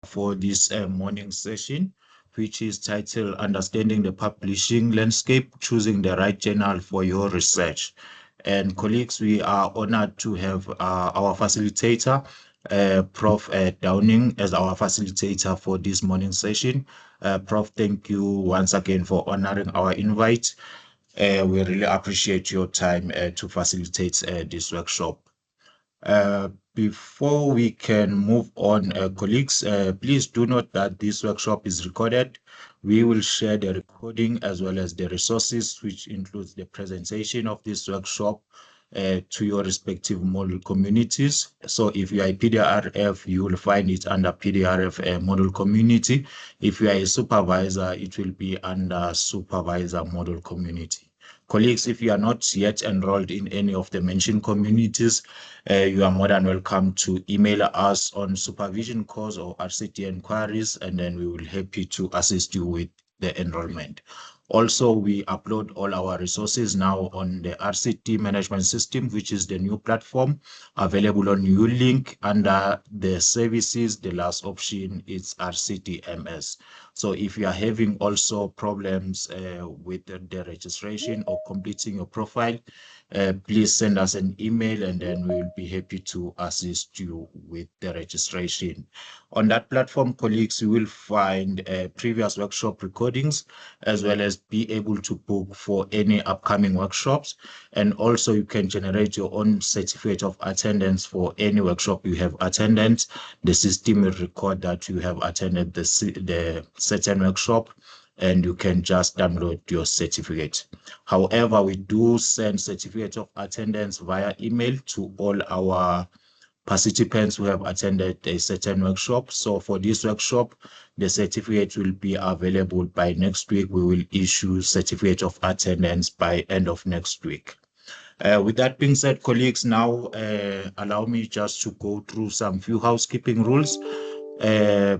for this morning session, which is titled Understanding the Publishing Landscape, Choosing the Right Journal for Your Research. And colleagues, we are honored to have our facilitator, Prof. Downing, as our facilitator for this morning session. Prof, thank you once again for honoring our invite. We really appreciate your time to facilitate this workshop. Before we can move on, colleagues, please do note that this workshop is recorded. We will share the recording as well as the resources, which includes the presentation of this workshop to your respective module communities. So if you are a PDRF, you will find it under PDRF module community. If you are a supervisor, it will be under supervisor module community. Colleagues, if you are not yet enrolled in any of the mentioned communities, you are more than welcome to email us on supervision calls or RCT inquiries, and then we will be happy to assist you with the enrollment. Also, we upload all our resources now on the RCT management system, which is the new platform available on ULink under the services. The last option is RCTMS. So if you are having also problems with the registration or completing your profile, please send us an email and then we will be happy to assist you with the registration. On that platform, colleagues, you will find previous workshop recordings as well as be able to book for any upcoming workshops. And also you can generate your own certificate of attendance for any workshop you have attended. The system will record that you have attended the certain workshop, and you can just download your certificate. However, we do send certificate of attendance via email to all our participants who have attended a certain workshop. So for this workshop, the certificate will be available by next week. We will issue certificate of attendance by end of next week. With that being said, colleagues, now allow me just to go through some few housekeeping rules.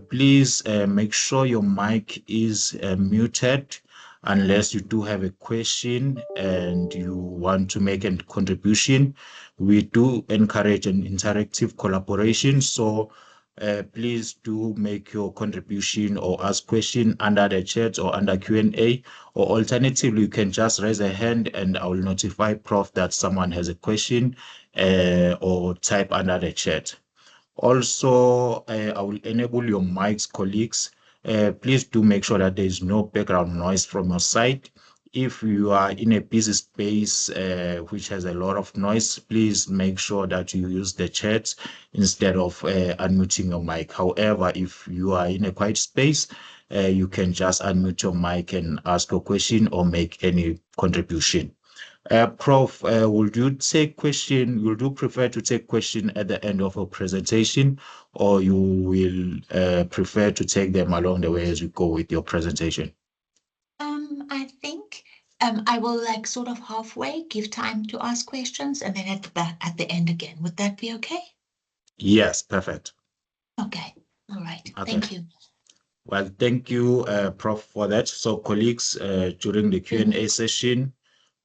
Please make sure your mic is muted unless you do have a question and you want to make a contribution. We do encourage an interactive collaboration, so please do make your contribution or ask question under the chat or under Q&A, or alternatively, you can just raise a hand and I will notify Prof that someone has a question or type under the chat. Also, I will enable your mics, colleagues. Please do make sure that there is no background noise from your side. If you are in a busy space which has a lot of noise, please make sure that you use the chat instead of unmuting your mic. However, if you are in a quiet space, you can just unmute your mic and ask a question or make any contribution. Prof, would you prefer to take question at the end of a presentation, or you will prefer to take them along the way as you go with your presentation? I think I will like sort of halfway give time to ask questions and then at the end again. Would that be okay? Yes, perfect. Okay, all right. Okay. Thank you. Well, thank you, Prof, for that. So colleagues, during the Q&A session,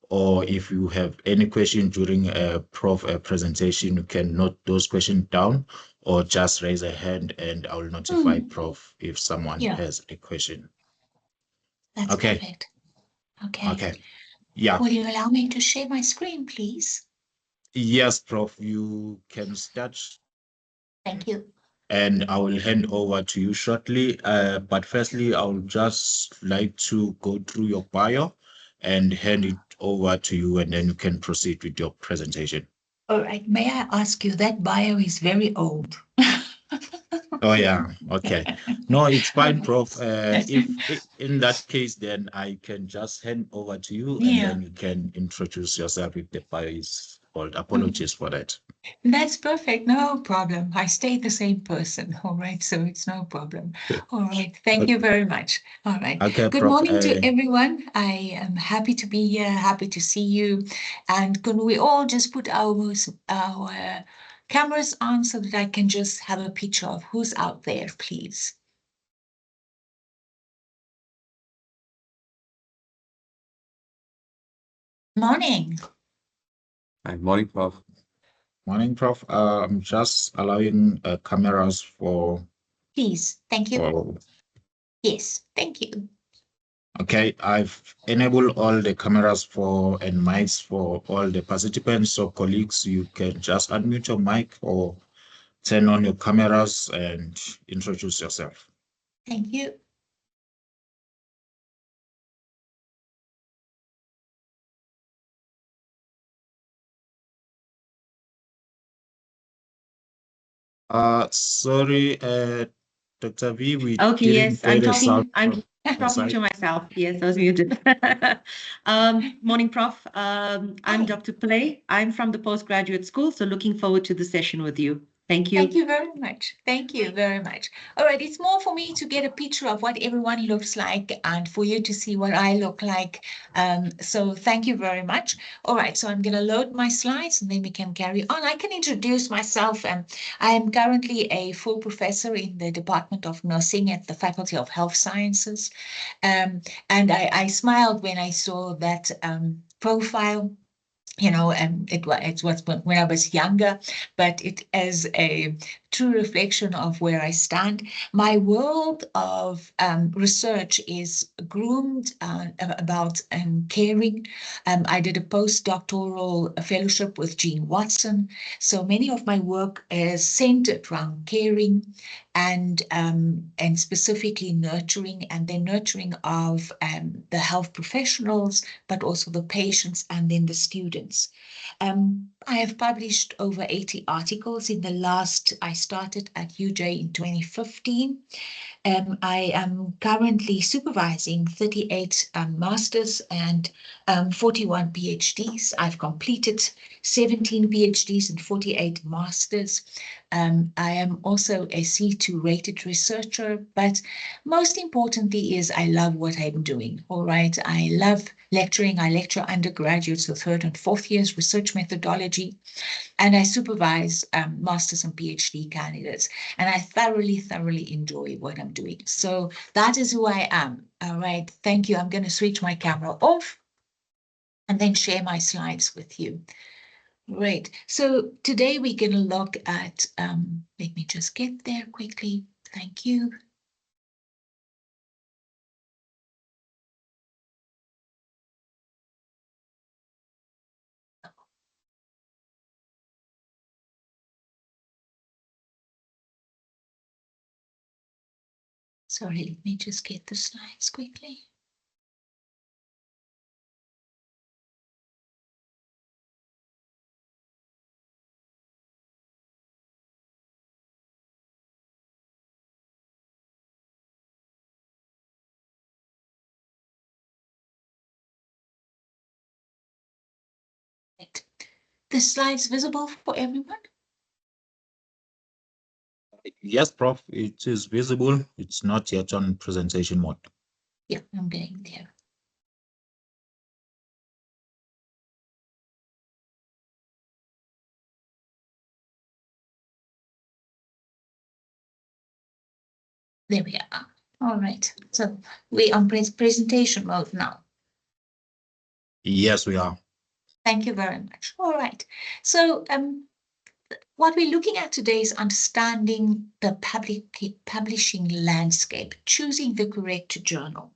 or if you have any question during a Prof presentation, you can note those questions down or just raise a hand and I will notify Prof if someone has a question. That's perfect. Okay. Yeah. Will you allow me to share my screen, please? Yes, Prof, you can start. Thank you. And I will hand over to you shortly. But firstly, I would just like to go through your bio and hand it over to you, and then you can proceed with your presentation. All right. May I ask you, that bio is very old. Oh, yeah. Okay. No, it's fine, Prof. If in that case, then I can just hand over to you and then you can introduce yourself if the bio is old. Apologies for that. That's perfect. No problem. I stay the same person. All right. So it's no problem. All right. Thank you very much. All right. Okay, Good Prof, morning to everyone. I am happy to be here, happy to see you. And can we all just put our cameras on so that I can just have a picture of who's out there, please? Morning. Hi, morning, Prof. Morning, Prof. I'm just allowing cameras for Please. Thank you. Oh, Yes, thank you. okay, I've enabled all the cameras and mics for all the participants. So colleagues, you can just unmute your mic or turn on your cameras and introduce yourself. Thank you. Sorry, Dr. V, we Okay, didn't yes, I'm get a sound talking from your talking side. to myself. Yes, I was muted. Morning, Prof. I'm Hi. Dr. Pillay. I'm from the postgraduate school, so looking forward to the session with you. Thank you. Thank you very much. Thank you very much. All right, it's more for me to get a picture of what everyone looks like and for you to see what I look like. So thank you very much. All right, so I'm going to load my slides and then we can carry on. I can introduce myself. I am currently a full professor in the Department of Nursing at the Faculty of Health Sciences. And I smiled when I saw that profile. You know, and it was when I was younger, but it is a true reflection of where I stand. My world of research is groomed about caring. I did a postdoctoral fellowship with Jean Watson. So many of my work is centered around caring and specifically nurturing, and then nurturing of the health professionals, but also the patients and then the students. I have published over 80 articles in the last, I started at UJ in 2015. I am currently supervising 38 masters and 41 PhDs. I've completed 17 PhDs and 48 masters. I am also a C2 rated researcher, but most importantly is I love what I'm doing. All right. I love lecturing. I lecture undergraduates, the third and fourth years research methodology, and I supervise masters and PhD candidates. And I thoroughly enjoy what I'm doing. So that is who I am. All right. Thank you. I'm going to switch my camera off and then share my slides with you. Right. So today we're going to look at, let me just get there quickly. Thank you. Sorry, let me just get the slides quickly. Right. The slides visible for everyone? Yes, Prof, it is visible. It's not yet on presentation mode. Yeah, I'm getting there. There we are. All right. So we're on presentation mode now. Yes, we are. Thank you very much. All right. So what we're looking at today is understanding the publishing landscape, choosing the correct journal.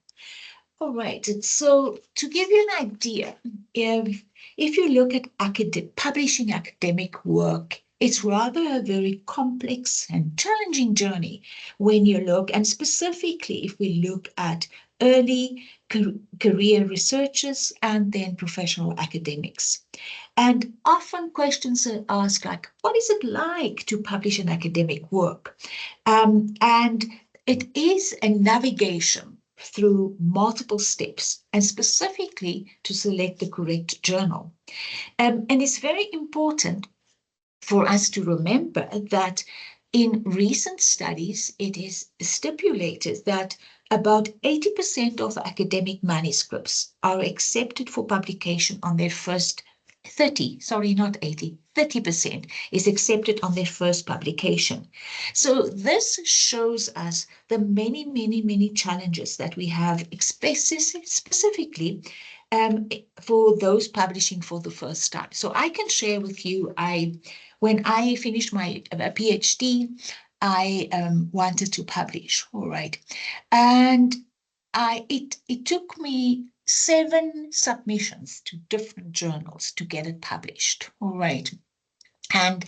All right. So to give you an idea, if you look at publishing academic work, it's rather a very complex and challenging journey when you look, and specifically if we look at early career researchers and then professional academics. And often questions are asked like, what is it like to publish an academic work? And it is a navigation through multiple steps, and specifically to select the correct journal. And it's very important for us to remember that in recent studies, it is stipulated that about 80% of academic manuscripts are accepted for publication on their first 30% is accepted on their first publication. So this shows us the many challenges that we have, specifically for those publishing for the first time. So I can share with you, when I finished my PhD, I wanted to publish, all right. And it took me 7 submissions to different journals to get it published, all right. And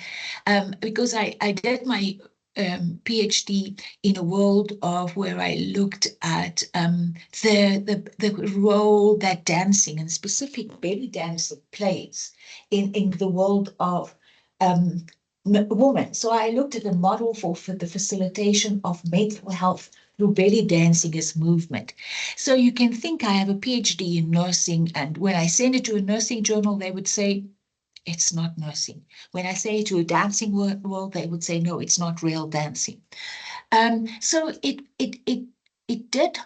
because I did my PhD in a world of where I looked at the role that dancing, and specific belly dancing, plays in the world of women. So I looked at a model for the facilitation of mental health through belly dancing as movement. So you can think I have a PhD in nursing, and when I send it to a nursing journal, they would say, it's not nursing. When I say to a dancing world, they would say, no, it's not real dancing. So it did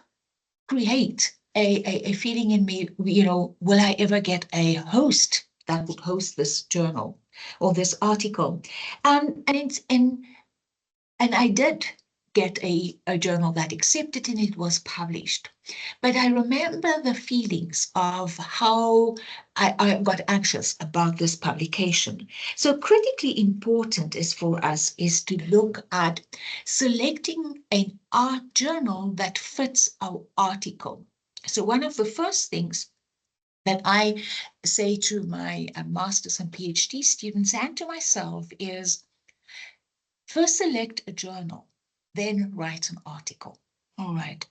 create a feeling in me, will I ever get a host that would host this journal or this article? And I did get a journal that accepted, and it was published. But I remember the feelings of how I got anxious about this publication. So critically important is for us is to look at selecting an art journal that fits our article. So one of the first things that I say to my master's and PhD students and to myself is, first select a journal, then write an article. All right.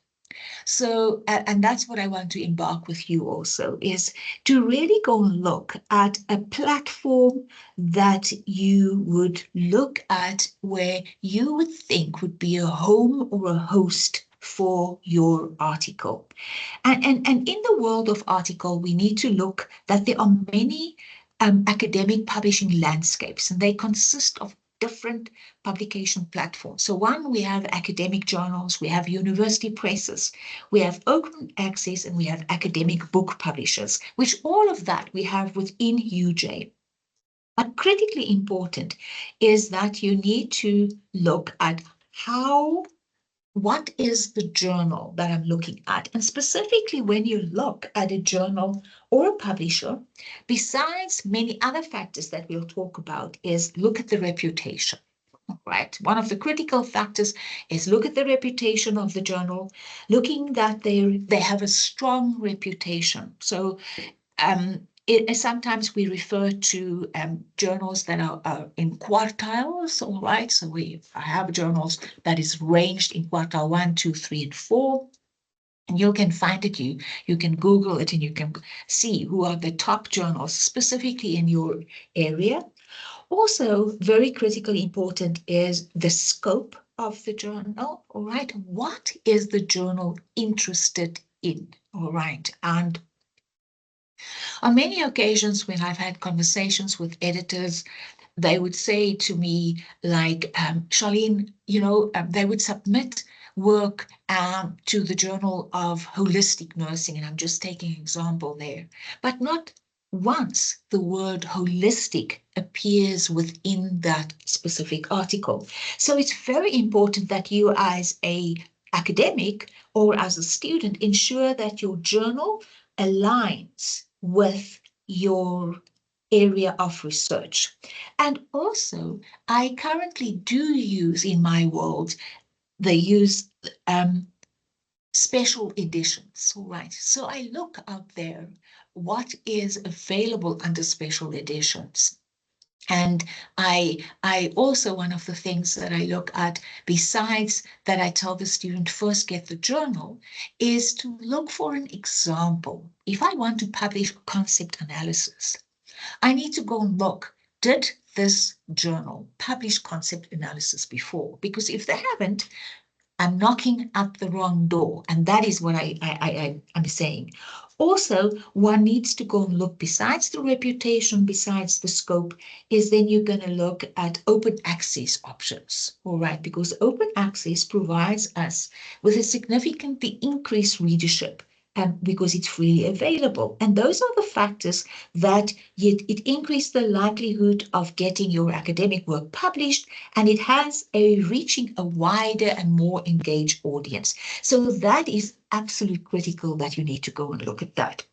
So, and that's what I want to embark with you also, is to really go and look at a platform that you would look at where you would think would be a home or a host for your article. And in the world of article, we need to look that there are many academic publishing landscapes, and they consist of different publication platforms. So one, we have academic journals, we have university presses, we have open access, and we have academic book publishers, which all of that we have within UJ. But critically important is that you need to look at what is the journal that I'm looking at? And specifically when you look at a journal or a publisher, besides many other factors that we'll talk about, is look at the reputation. Right. One of the critical factors is look at the reputation of the journal, looking that they have a strong reputation. So sometimes we refer to journals that are in quartiles, all right? So we have journals that is ranged in quartile 1, 2, 3, and 4. And you can find it, you can Google it, and you can see who are the top journals specifically in your area. Also, very critically important is the scope of the journal, all right? What is the journal interested in, all right? And on many occasions when I've had conversations with editors, they would say to me, like, Charlene, they would submit work to the Journal of Holistic Nursing, and I'm just taking an example there, but not once the word holistic appears within that specific article. So it's very important that you as an academic or as a student ensure that your journal aligns with your area of research. And also, I currently do use in my world, they use special editions, all right? So I look out there, what is available under special editions. And I also, one of the things that I look at, besides that I tell the student first get the journal, is to look for an example. If I want to publish concept analysis, I need to go and look, did this journal publish concept analysis before? Because if they haven't, I'm knocking at the wrong door. And that is what I'm saying. Also, one needs to go and look, besides the reputation, besides the scope, is then you're going to look at open access options, all right? Because open access provides us with a significantly increased readership because it's freely available. And those are the factors that it increases the likelihood of getting your academic work published, and it has reaching a wider and more engaged audience. So that is absolutely critical that you need to go and look at that.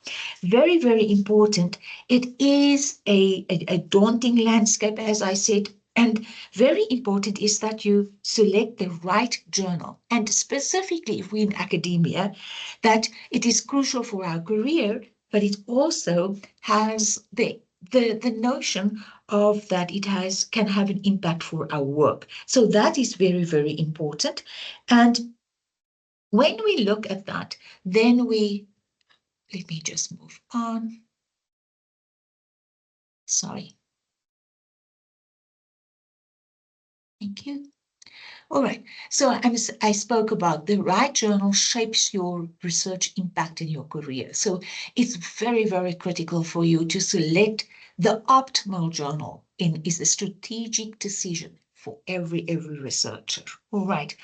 Very, very important. It is a daunting landscape, as I said, And very important is that you select the right journal. And specifically, if we're in academia, that it is crucial for our career, but it also has the notion of that it can have an impact for our work. So that is very, very important. And when we look at that, then let me just move on. Sorry. Thank you. All right. So I spoke about the right journal shapes your research impact in your career. So it's very, very critical for you to select the optimal journal. Is a strategic decision for every researcher. All right.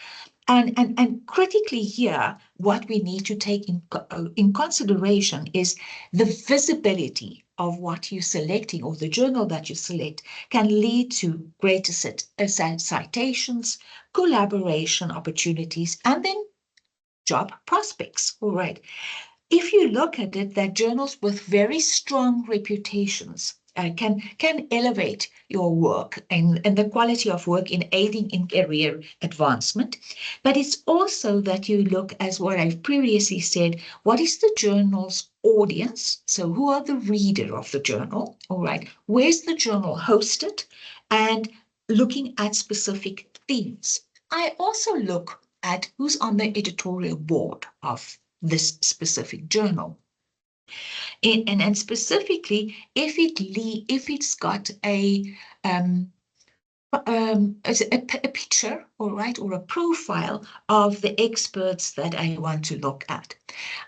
And critically here, what we need to take in consideration is the visibility of what you're selecting, or the journal that you select can lead to greater citations, collaboration opportunities, and then job prospects. All right. If you look at it, that journals with very strong reputations can elevate your work and the quality of work in aiding in career advancement. But it's also that you look, as what I've previously said, what is the journal's audience? So who are the reader of the journal? All right. Where's the journal hosted? And looking at specific themes. I also look at who's on the editorial board of this specific journal. And specifically, if it's got a picture, all right, or a profile of the experts that I want to look at.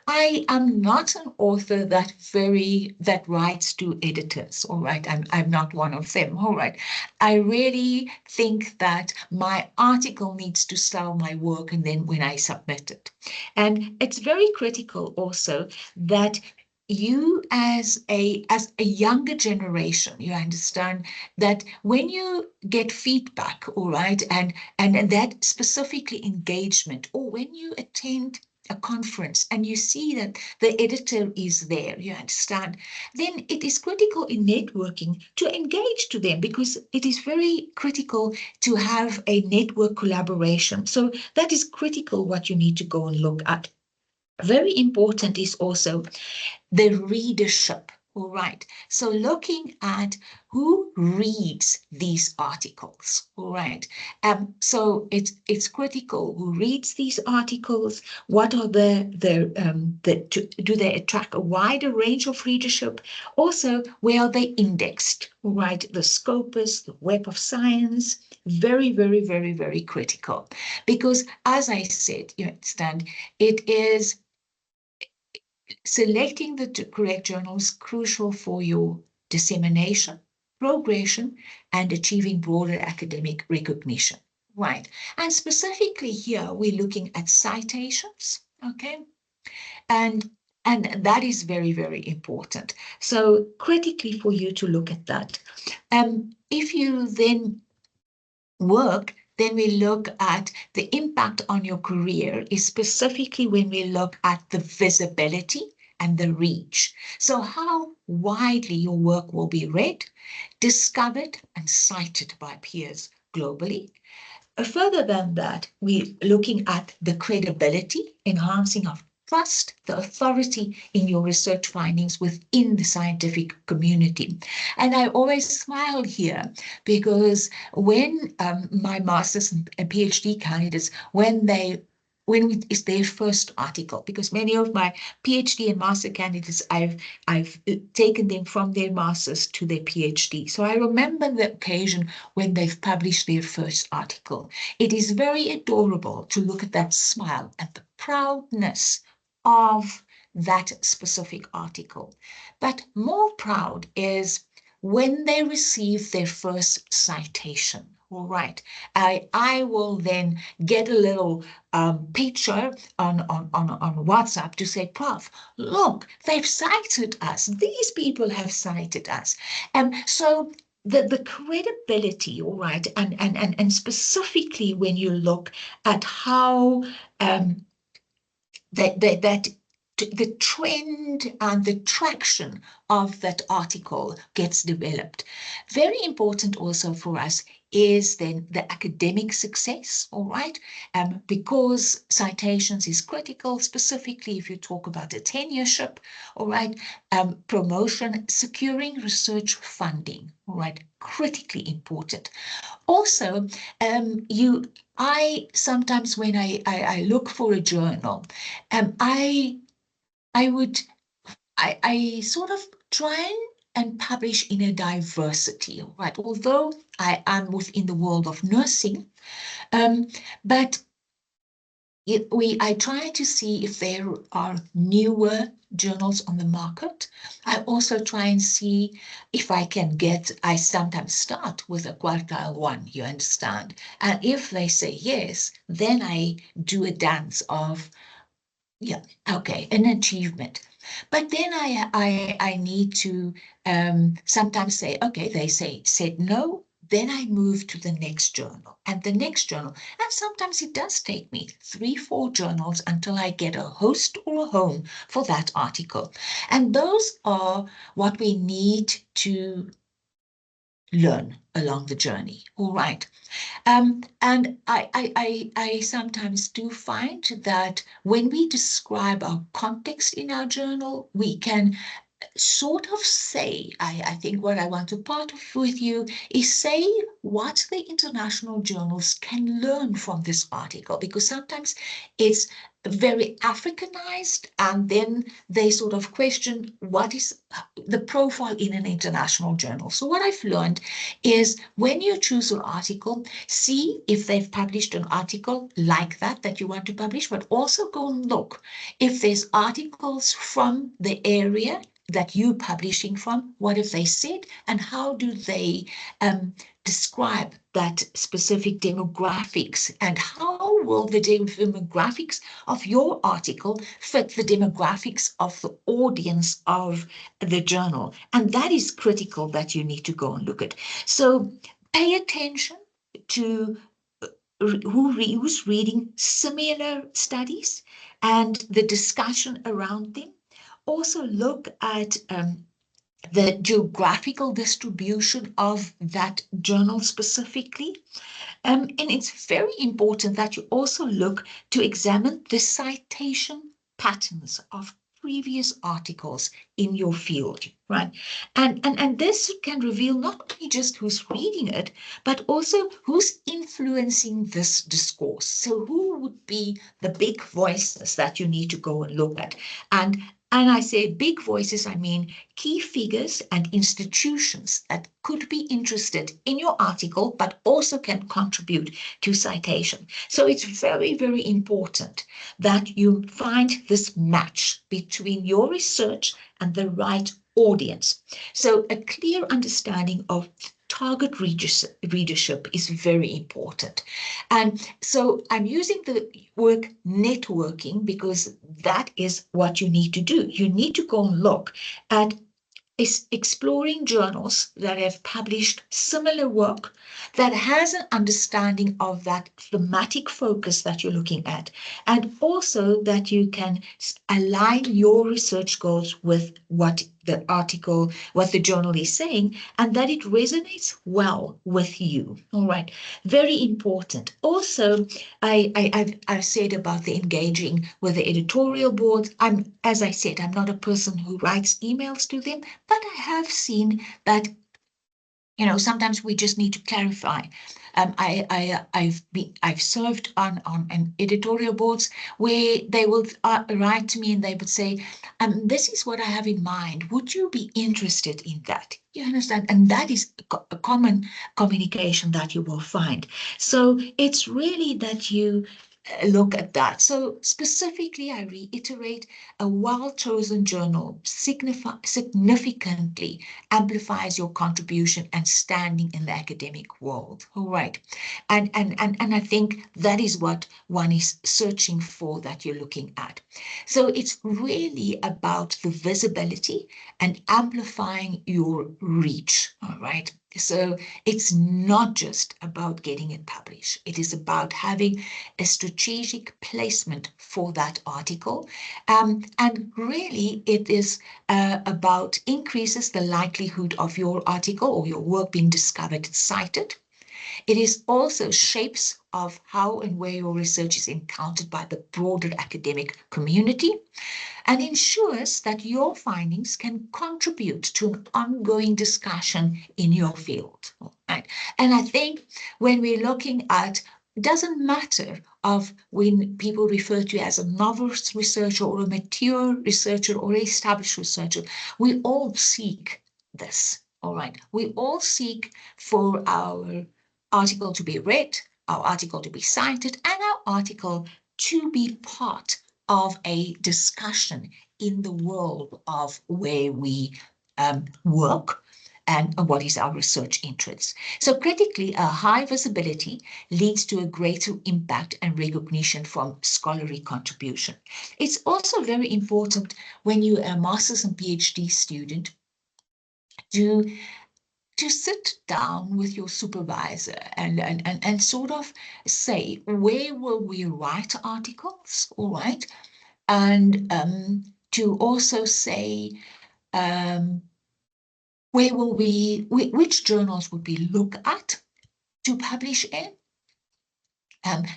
I am not an author that writes to editors, all right. I'm not one of them, all right. I really think that my article needs to sell my work, and then when I submit it. And it's very critical also that you as a younger generation, you understand that when you get feedback, all right, and that specifically engagement, or when you attend a conference and you see that the editor is there, you understand, then it is critical in networking to engage to them, because it is very critical to have a network collaboration. So that is critical what you need to go and look at. Very important is also the readership. All right. So looking at who reads these articles. All right. So it's critical who reads these articles. What are do they attract a wider range of readership? Also, where are they indexed? All right. The Scopus, the Web of Science, very, very, very, very critical. Because as I said, you understand, it is selecting the correct journal is crucial for your dissemination, progression, and achieving broader academic recognition. Right. And specifically here, we're looking at citations, okay? And that is very, very important. So critically for you to look at that. If you then work, then we look at the impact on your career is specifically when we look at the visibility and the reach. So how widely your work will be read, discovered, and cited by peers globally. Further than that, we're looking at the credibility, enhancing of trust, the authority in your research findings within the scientific community. And I always smile here because when my master's and PhD candidates, when it's their first article, because many of my PhD and master candidates, I've taken them from their masters to their PhD. So I remember the occasion when they've published their first article. It is very adorable to look at that smile and the proudness of that specific article. But more proud is when they receive their first citation. All right, I will then get a little picture on WhatsApp to say, Prof, look, they've cited us. These people have cited us. So the credibility, all right, and specifically when you look at how the trend and the traction of that article gets developed. Very important also for us is then the academic success, all right? Because citations is critical, specifically if you talk about the tenureship, all right? Promotion, securing research funding, all right? Critically important. Also, I sometimes when I look for a journal, I sort of try and publish in a diversity, right? Although I am within the world of nursing, but I try to see if there are newer journals on the market. I also try and see if I sometimes start with a quartile 1, you understand? And if they say yes, then I do a dance of, yeah, okay, an achievement. But then I need to sometimes say, okay, they said no, then I move to the next journal and the next journal. And sometimes it does take me 3-4 journals until I get a host or a home for that article. And those are what we need to learn along the journey. All right. And I sometimes do find that when we describe our context in our journal, we can sort of say, I think what I want to part with you is say what the international journals can learn from this article, because sometimes it's very Africanized, and then they sort of question what is the profile in an international journal. So what I've learned is when you choose an article, see if they've published an article like that you want to publish, but also go and look if there's articles from the area that you're publishing from, what have they said, and how do they describe that specific demographics, and how will the demographics of your article fit the demographics of the audience of the journal. And that is critical that you need to go and look at. So pay attention to who's reading similar studies and the discussion around them. Also look at the geographical distribution of that journal specifically. And it's very important that you also look to examine the citation patterns of previous articles in your field, right? And this can reveal not only just who's reading it, but also who's influencing this discourse. So who would be the big voices that you need to go and look at? And I say big voices, I mean key figures and institutions that could be interested in your article, but also can contribute to citation. So it's very, very important that you find this match between your research and the right audience. So a clear understanding of target readership is very important. And so I'm using the word networking because that is what you need to do. You need to go and look at exploring journals that have published similar work that has an understanding of that thematic focus that you're looking at, and also that you can align your research goals with what the article, what the journal is saying, and that it resonates well with you. All right, very important. Also, I've said about the engaging with the editorial board. As I said, I'm not a person who writes emails to them, but I have seen that, sometimes we just need to clarify. I've served on an editorial boards where they will write to me and they would say, this is what I have in mind. Would you be interested in that? You understand? And that is a common communication that you will find. So it's really that you look at that. So specifically, I reiterate, a well-chosen journal significantly amplifies your contribution and standing in the academic world. All right. And I think that is what one is searching for, that you're looking at. So it's really about the visibility and amplifying your reach. All right. So it's not just about getting it published. It is about having a strategic placement for that article. And really it is about increases the likelihood of your article or your work being discovered and cited. It is also shapes of how and where your research is encountered by the broader academic community, and ensures that your findings can contribute to an ongoing discussion in your field. Right? And I think when we're looking at, it doesn't matter of when people refer to you as a novice researcher or a mature researcher or established researcher, we all seek this. All right. We all seek for our article to be read, our article to be cited, and our article to be part of a discussion in the world of where we work and what is our research interest. So critically, a high visibility leads to a greater impact and recognition from scholarly contribution. It's also very important when you're a master's and PhD student to sit down with your supervisor and sort of say, where will we write articles, all right? And to also say, where will which journals would we look at to publish in?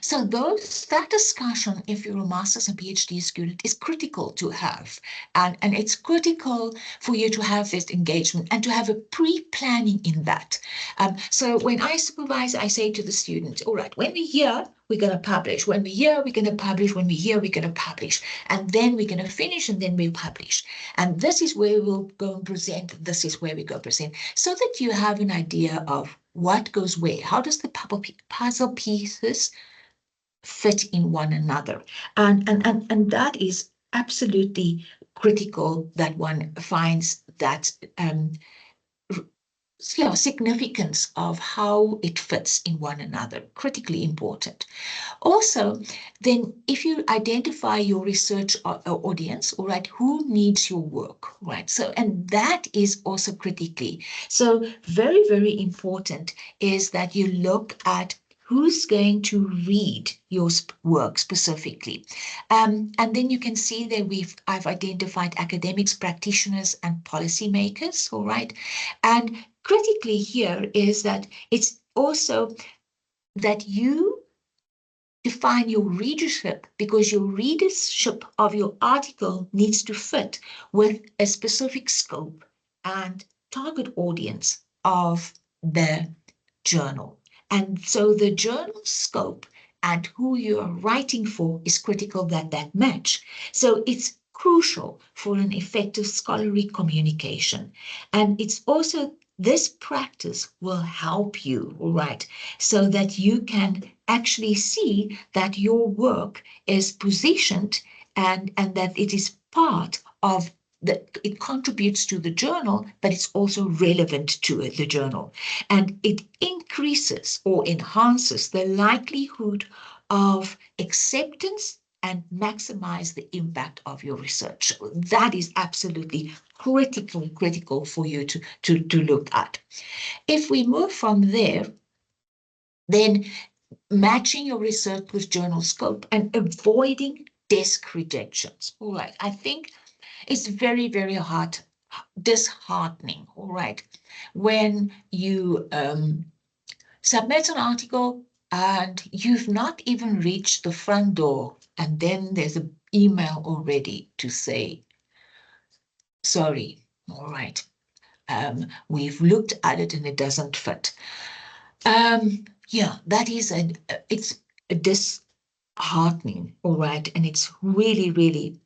So that discussion, if you're a master's and PhD student, is critical to have. And it's critical for you to have this engagement and to have a pre-planning in that. So when I supervise, I say to the student, all right, when we're here, we're going to publish. When we're here, we're going to publish. When we're here, we're going to publish. And then we're going to finish and then we'll publish. And this is where we'll go and present. This is where we go present. So that you have an idea of what goes where. How does the puzzle pieces fit in one another? And that is absolutely critical, that one finds that significance of how it fits in one another, critically important. Also, then if you identify your research audience, all right, who needs your work, right? So, and that is also critically. So very, very important is that you look at who's going to read your work specifically. And then you can see that I've identified academics, practitioners, and policymakers, all right? And critically here is that it's also that you define your readership, because your readership of your article needs to fit with a specific scope and target audience of the journal. And so the journal scope and who you are writing for is critical that match. So it's crucial for an effective scholarly communication. And it's also, this practice will help you, all right, so that you can actually see that your work is positioned and that it is part of it contributes to the journal, but it's also relevant to the journal. And it increases or enhances the likelihood of acceptance and maximize the impact of your research. That is absolutely critical for you to look at. If we move from there, then matching your research with journal scope and avoiding desk rejections. All right, I think it's very, very disheartening, all right, when you submit an article and you've not even reached the front door, and then there's an email already to say, sorry, all right, we've looked at it and it doesn't fit. Yeah, that is it's disheartening, all right, and it's really, really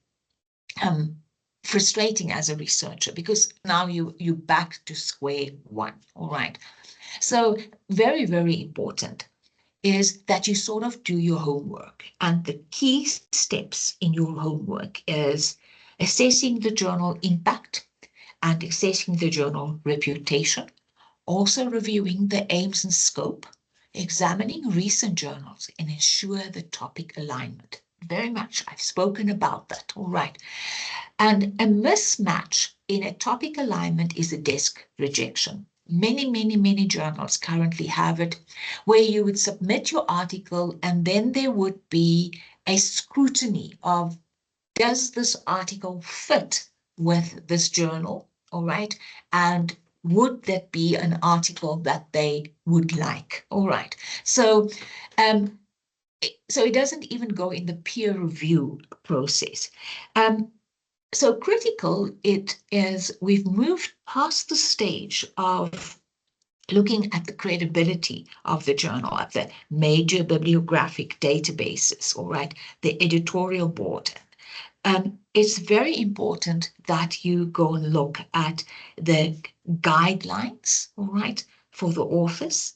frustrating as a researcher, because now you're back to square one, all right. So very, very important is that you sort of do your homework. And the key steps in your homework is assessing the journal impact and assessing the journal reputation, also reviewing the aims and scope, examining recent journals, and ensure the topic alignment. Very much, I've spoken about that, all right. And a mismatch in a topic alignment is a desk rejection. Many journals currently have it, where you would submit your article and then there would be a scrutiny of, does this article fit with this journal, all right? And would that be an article that they would like? All right. So, so it doesn't even go in the peer review process. So critical it is, we've moved past the stage of looking at the credibility of the journal, of the major bibliographic databases, all right, the editorial board. It's very important that you go and look at the guidelines, all right, for the authors,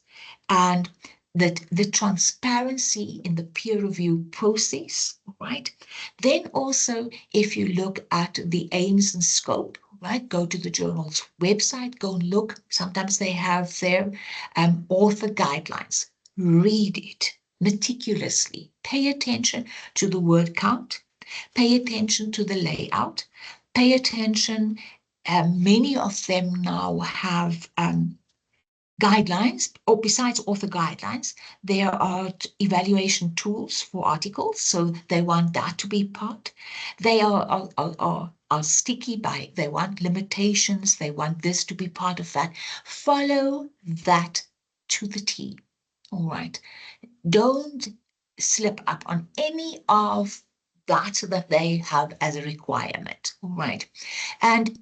and that the transparency in the peer review process, right? Then also, if you look at the aims and scope, right, go to the journal's website, go and look. Sometimes they have their author guidelines. Read it meticulously. Pay attention to the word count. Pay attention to the layout. Pay attention. Many of them now have guidelines, or besides author guidelines, there are evaluation tools for articles. So they want that to be part. They are sticky by, they want limitations. They want this to be part of that. Follow that to the T. All right. Don't slip up on any of that they have as a requirement. All right. And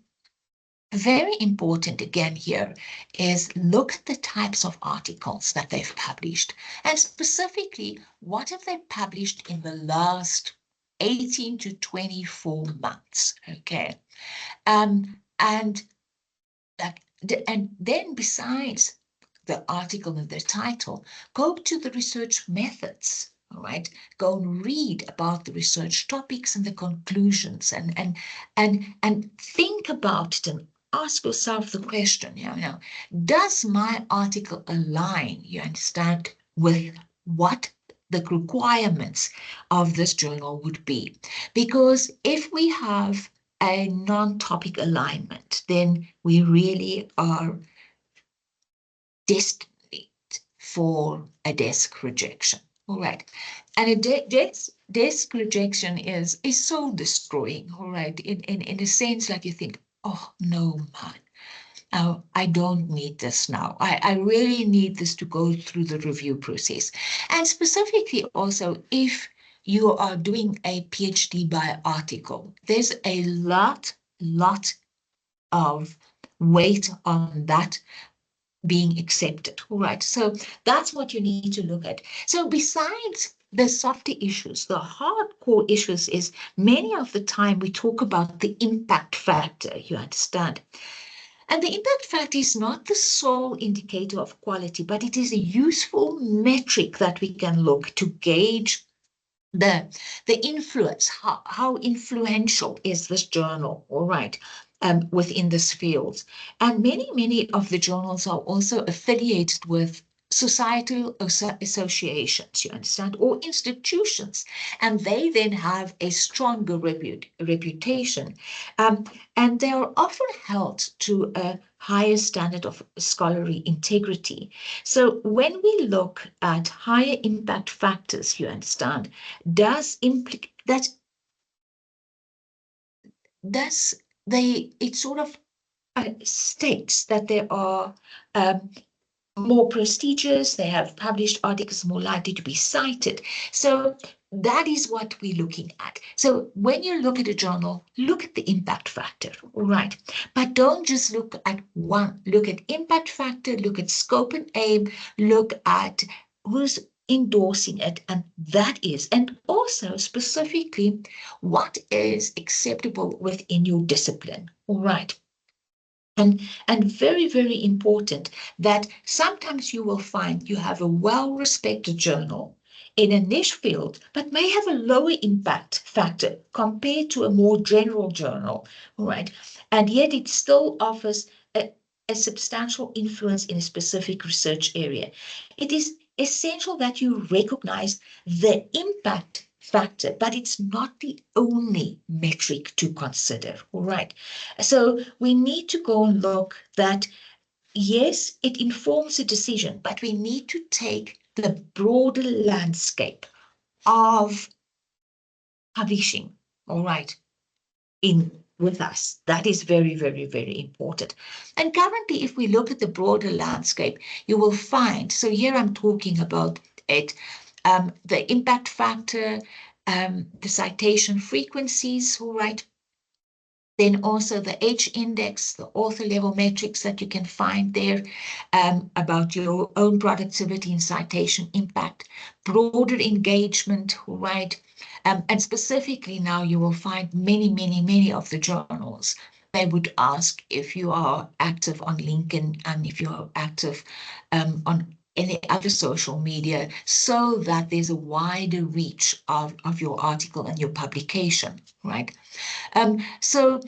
very important again here is look at the types of articles that they've published, and specifically what have they published in the last 18 to 24 months. Okay. And then besides the article and the title, go to the research methods. All right, go and read about the research topics and the conclusions, and think about it and ask yourself the question, does my article align, you understand, with what the requirements of this journal would be? Because if we have a non-topic alignment, then we really are destined for a desk rejection. All right. And a desk rejection is soul destroying, all right, in a sense, like you think, oh, no, man, I don't need this now. I really need this to go through the review process. And specifically also, if you are doing a PhD by article, there's a lot of weight on that being accepted. All right. So that's what you need to look at. So besides the softer issues, the hardcore issues is many of the time we talk about the impact factor, you understand. And the impact factor is not the sole indicator of quality, but it is a useful metric that we can look to gauge the influence, how influential is this journal, all right, within this field. And many of the journals are also affiliated with societal associations, you understand, or institutions, and they then have a stronger reputation, and they are often held to a higher standard of scholarly integrity. So when we look at higher impact factors, you understand, does implicate that it sort of states that there are more prestigious, they have published articles more likely to be cited. So that is what we're looking at. So when you look at a journal, look at the impact factor, all right? But don't just look at one. Look at impact factor, look at scope and aim, look at who's endorsing it, and that is, and also specifically what is acceptable within your discipline, all right? And very, very important that sometimes you will find you have a well-respected journal in a niche field, but may have a lower impact factor compared to a more general journal, all right? And yet it still offers a substantial influence in a specific research area. It is essential that you recognize the impact factor, but it's not the only metric to consider, all right? So we need to go and look that, yes, it informs a decision, but we need to take the broader landscape of publishing, all right, in with us. That is very, very, very important. And currently, if we look at the broader landscape, you will find, so here I'm talking about it, the impact factor, the citation frequencies, all right? Then also the H index, the author level metrics that you can find there about your own productivity and citation impact, broader engagement, right? And specifically now you will find many of the journals. They would ask if you are active on LinkedIn and if you are active on any other social media, so that there's a wider reach of your article and your publication, right? So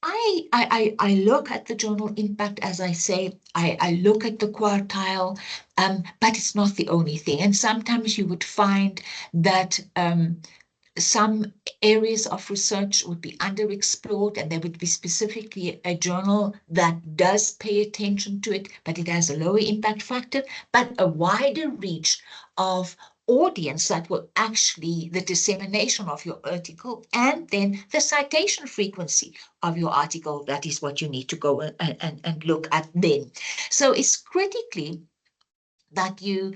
I look at the journal impact, as I say, I look at the quartile, but it's not the only thing. And sometimes you would find that some areas of research would be underexplored, and there would be specifically a journal that does pay attention to it, but it has a lower impact factor, but a wider reach of audience that will actually the dissemination of your article, and then the citation frequency of your article. That is what you need to go and look at then. So it's critically that you're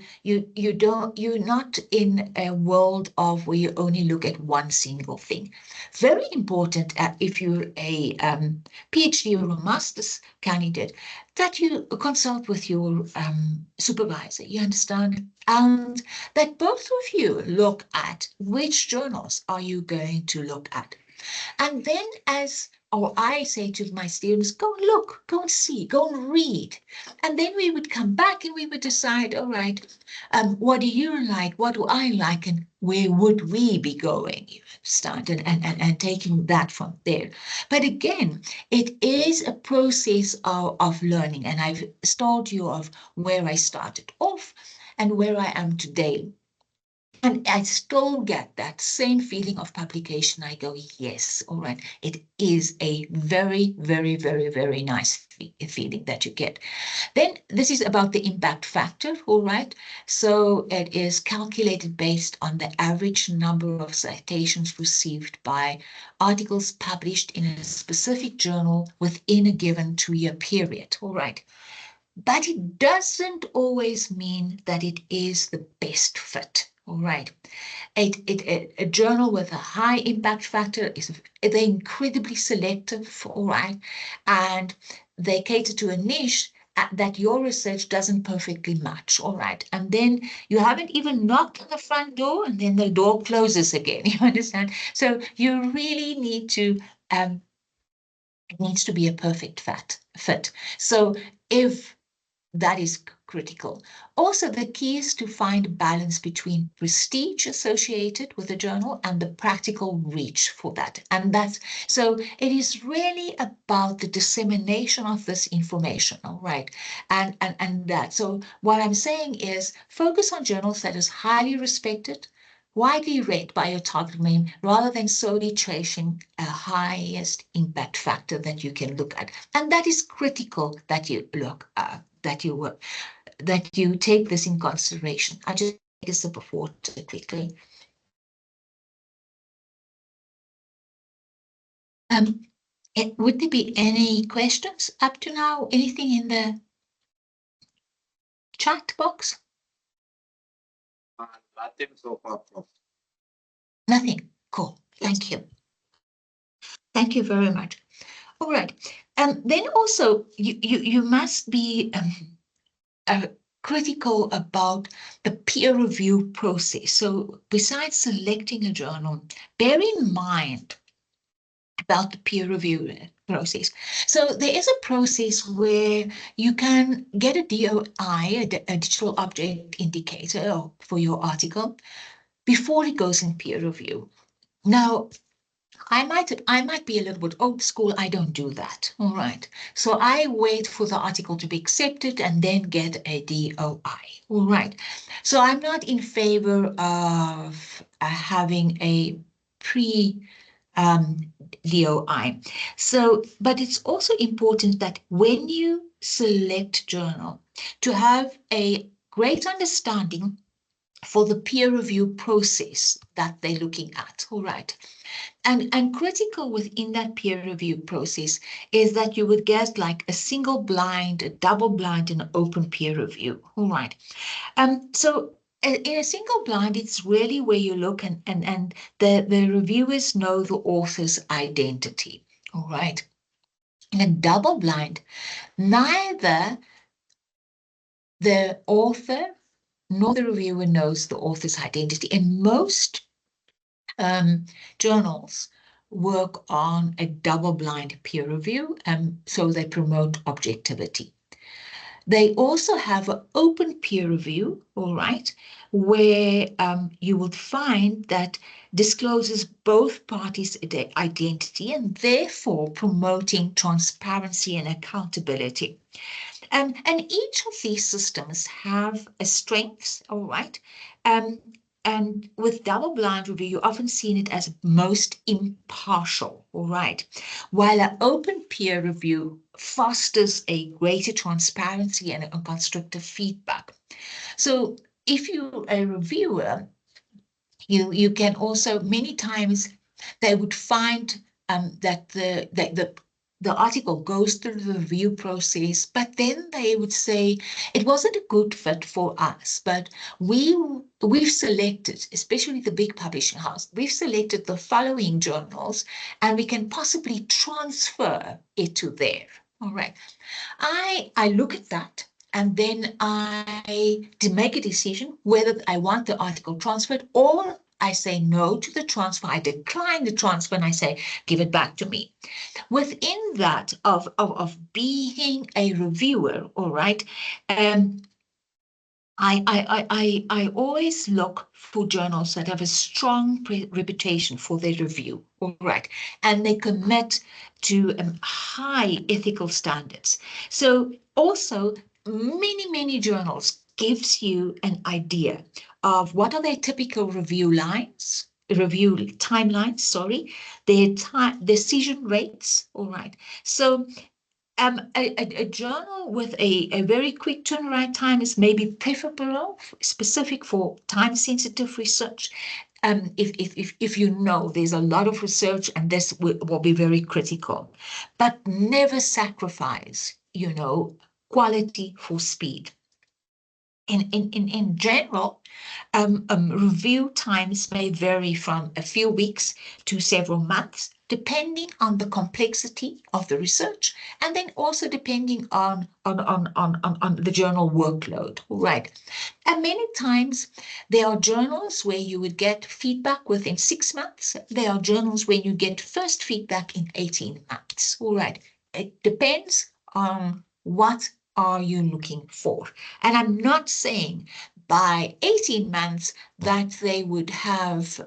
not in a world of where you only look at one single thing. Very important if you're a PhD or a master's candidate, that you consult with your supervisor, you understand? And that both of you look at which journals are you going to look at. And then I say to my students, go and look, go and see, go and read. And then we would come back and we would decide, all right, what do you like? What do I like? And where would we be going? You understand? And taking that from there. But again, it is a process of learning. And I've told you of where I started off and where I am today. And I still get that same feeling of publication. I go, yes, all right. It is a very, very, very, very nice feeling that you get. Then this is about the impact factor, all right. So it is calculated based on the average number of citations received by articles published in a specific journal within a given 2-year period, all right. But it doesn't always mean that it is the best fit. All right. A journal with a high impact factor they're incredibly selective, all right, and they cater to a niche that your research doesn't perfectly match, all right. And then you haven't even knocked on the front door, and then the door closes again. You understand? So you really need to. It needs to be a perfect fit. So if that is critical. Also, the key is to find balance between prestige associated with a journal and the practical reach for that. And that's, so it is really about the dissemination of this information, all right? And that, so what I'm saying is focus on journals that is highly respected, widely read by your target audience, rather than solely chasing a highest impact factor that you can look at. And that is critical that you look at. That you take this in consideration. I just take a sip of water quickly. Would there be any questions up to now? Anything in the chat box? Nothing so far, Prof. Nothing. Cool. Thank you. Thank you very much. All right. Then also you must be critical about the peer review process. So besides selecting a journal, bear in mind about the peer review process. So there is a process where you can get a DOI, a digital object indicator for your article before it goes in peer review. Now, I might be a little bit old school. I don't do that. All right. So I wait for the article to be accepted and then get a DOI. All right. So I'm not in favor of having a DOI. So, but it's also important that when you select journal, to have a great understanding for the peer review process that they're looking at, all right? And critical within that peer review process is that you would get like a single blind, a double blind, and an open peer review, all right? So in a single blind, it's really where you look and the reviewers know the author's identity, all right? In a double blind, neither the author nor the reviewer knows the author's identity. And most journals work on a double-blind peer review, so they promote objectivity. They also have an open peer review, all right, where you will find that discloses both parties' identity and therefore promoting transparency and accountability. And each of these systems have a strength, all right? And with double-blind review, you often seen it as most impartial, all right? While an open peer review fosters a greater transparency and constructive feedback. So if you're a reviewer, you can also, many times, they would find that the article goes through the review process, but then they would say it wasn't a good fit for us, but we've selected, especially the big publishing house, we've selected the following journals and we can possibly transfer it to there. All right. I look at that and then I make a decision whether I want the article transferred, or I say no to the transfer. I decline the transfer and I say, give it back to me. Within that of being a reviewer, all right, I always look for journals that have a strong reputation for their review, all right, and they commit to high ethical standards. So also many journals gives you an idea of what are their typical review timelines, sorry, their decision rates, all right. So a journal with a very quick turnaround time is maybe preferable, specific for time-sensitive research. If you know there's a lot of research and this will be very critical, but never sacrifice, quality for speed. In general, review times may vary from a few weeks to several months, depending on the complexity of the research, and then also depending on the journal workload, right? And many times there are journals where you would get feedback within 6 months. There are journals where you get first feedback in 18 months, all right? It depends on what are you looking for. And I'm not saying by 18 months that they would have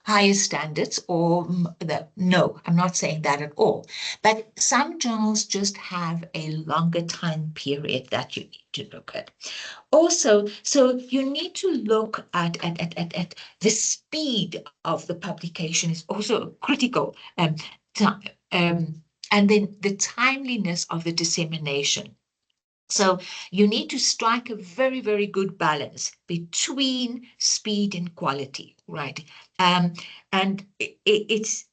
higher standards or no, I'm not saying that at all. But some journals just have a longer time period that you need to look at. Also, so you need to look at the speed of the publication is also critical. And then the timeliness of the dissemination. So you need to strike a very good balance between speed and quality, right? And it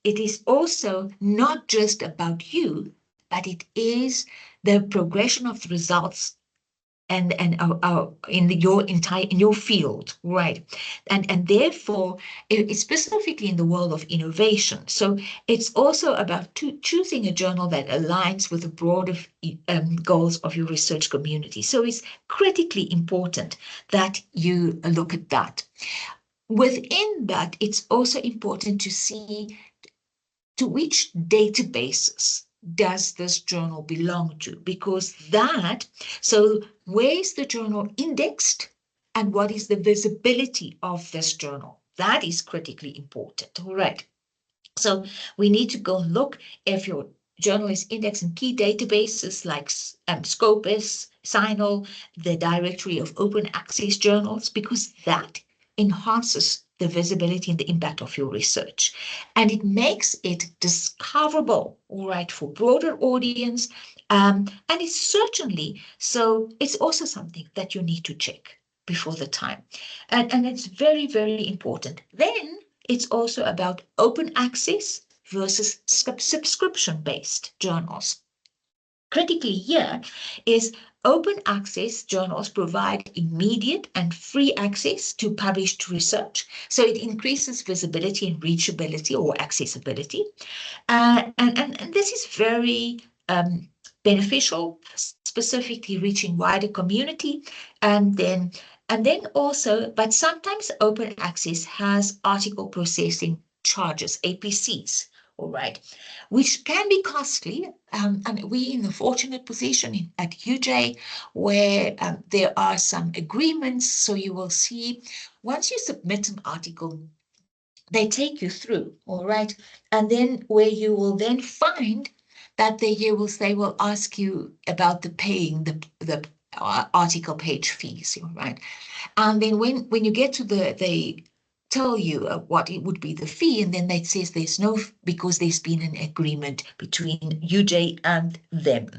is also not just about you, but it is the progression of the results and in your field, right? And therefore, it's specifically in the world of innovation. So it's also about choosing a journal that aligns with the broader goals of your research community. So it's critically important that you look at that. Within that, it's also important to see to which databases does this journal belong to? Because so where is the journal indexed and what is the visibility of this journal? That is critically important, all right? So we need to go look if your journal is indexed in key databases like Scopus, CINAHL, the directory of open access journals, because that enhances the visibility and the impact of your research. And it makes it discoverable, all right, for broader audience. And it's certainly, so it's also something that you need to check. before the time. And it's very, very important. Then it's also about open access versus subscription-based journals. Critically here is open access journals provide immediate and free access to published research. So it increases visibility and reachability or accessibility. And this is very beneficial, specifically reaching wider community. And then also, but sometimes open access has article processing charges, APCs, all right, which can be costly. And we in the fortunate position at UJ where there are some agreements. So you will see once you submit an article, they take you through, all right, and then where you will then find that they will ask you about the paying the article page fees, all right, and then when you get to they tell you what it would be the fee, and then it says there's no, because there's been an agreement between UJ and them.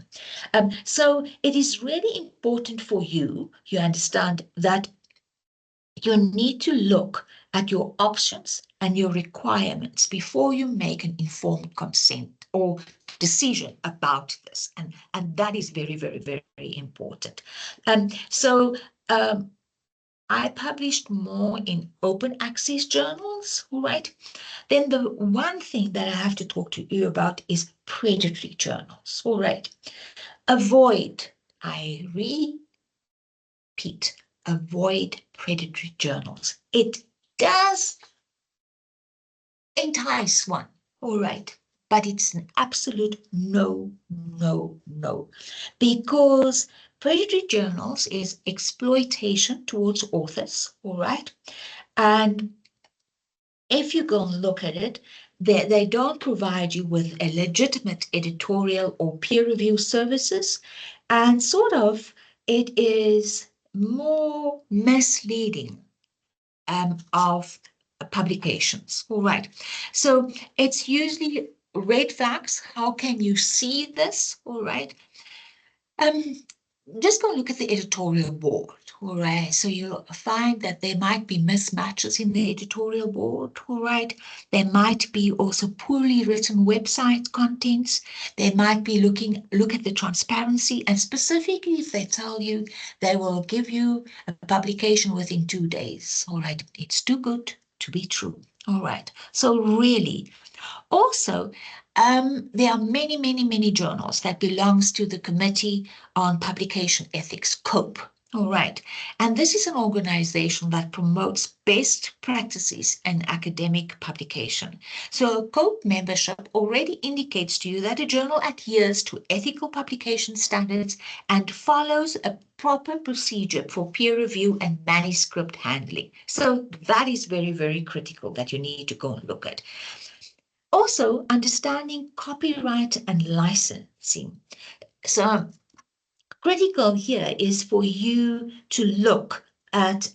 So it is really important for you understand that you need to look at your options and your requirements before you make an informed consent or decision about this. And that is very, very, very, very important. So I published more in open access journals, all right? Then the one thing that I have to talk to you about is predatory journals, all right? Avoid, I repeat, avoid predatory journals. It does entice one, all right, but it's an absolute no, no, no, because predatory journals is exploitation towards authors, all right, and if you go and look at it, they don't provide you with a legitimate editorial or peer review services, and sort of it is more misleading of publications. All right. So it's usually red flags. How can you see this? All right. Just go look at the editorial board. All right. So you'll find that there might be mismatches in the editorial board. All right. There might be also poorly written website contents. They might be look at the transparency, and specifically if they tell you they will give you a publication within 2 days. All right. It's too good to be true. All right. So really, also, there are many, many, many journals that belongs to the Committee on Publication Ethics, COPE. All right. And this is an organization that promotes best practices in academic publication. So COPE membership already indicates to you that a journal adheres to ethical publication standards and follows a proper procedure for peer review and manuscript handling. So that is very, very critical that you need to go and look at. Also, understanding copyright and licensing. So critical here is for you to look at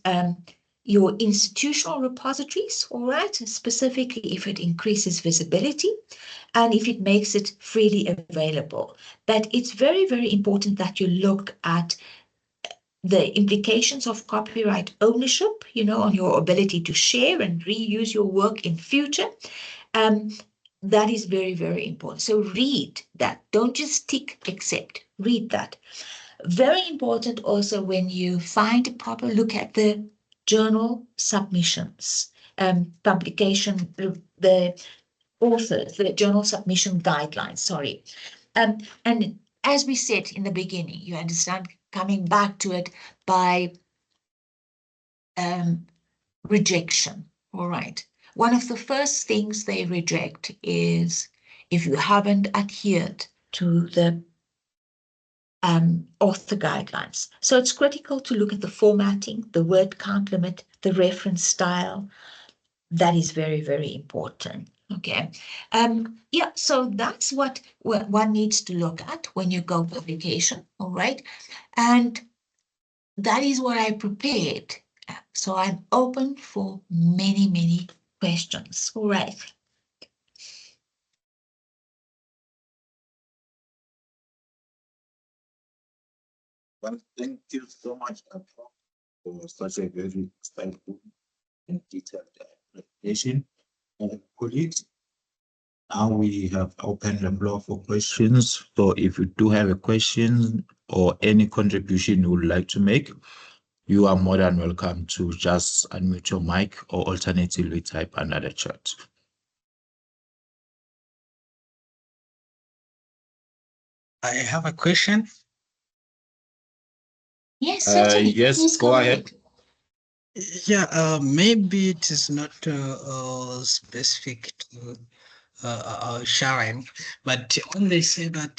your institutional repositories, all right, specifically if it increases visibility and if it makes it freely available. But it's very, very important that you look at the implications of copyright ownership, on your ability to share and reuse your work in future. That is very, very important. So read that. Don't just tick accept. Read that. Very important also when you find a proper look at the journal submissions, publication, the authors, the journal submission guidelines, sorry. And as we said in the beginning, you understand, coming back to it by rejection, all right. One of the first things they reject is if you haven't adhered to the author guidelines. So it's critical to look at the formatting, the word count limit, the reference style. That is very, very important. Okay. Yeah, so that's what one needs to look at when you go publication, all right? And that is what I prepared. So I'm open for many, many questions. All right. Well, thank you so much. for such a very insightful and detailed presentation. Colleagues, now we have opened the floor for questions. So if you do have a question or any contribution you would like to make, you are more than welcome to just unmute your mic or alternatively type under the chat. I have a question. Yes, certainly. yes, Please go ahead. Yeah, maybe it is not specific to Sharon, but when they say that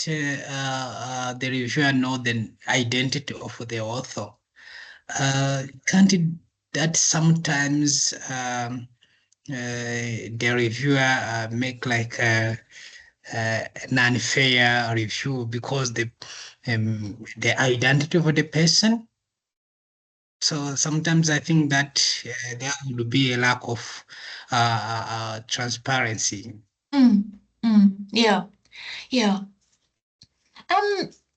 the reviewer know the identity of the author, can't it that sometimes the reviewer make like an unfair review because the identity of the person? So sometimes I think that there would be a lack of transparency. Yeah, yeah.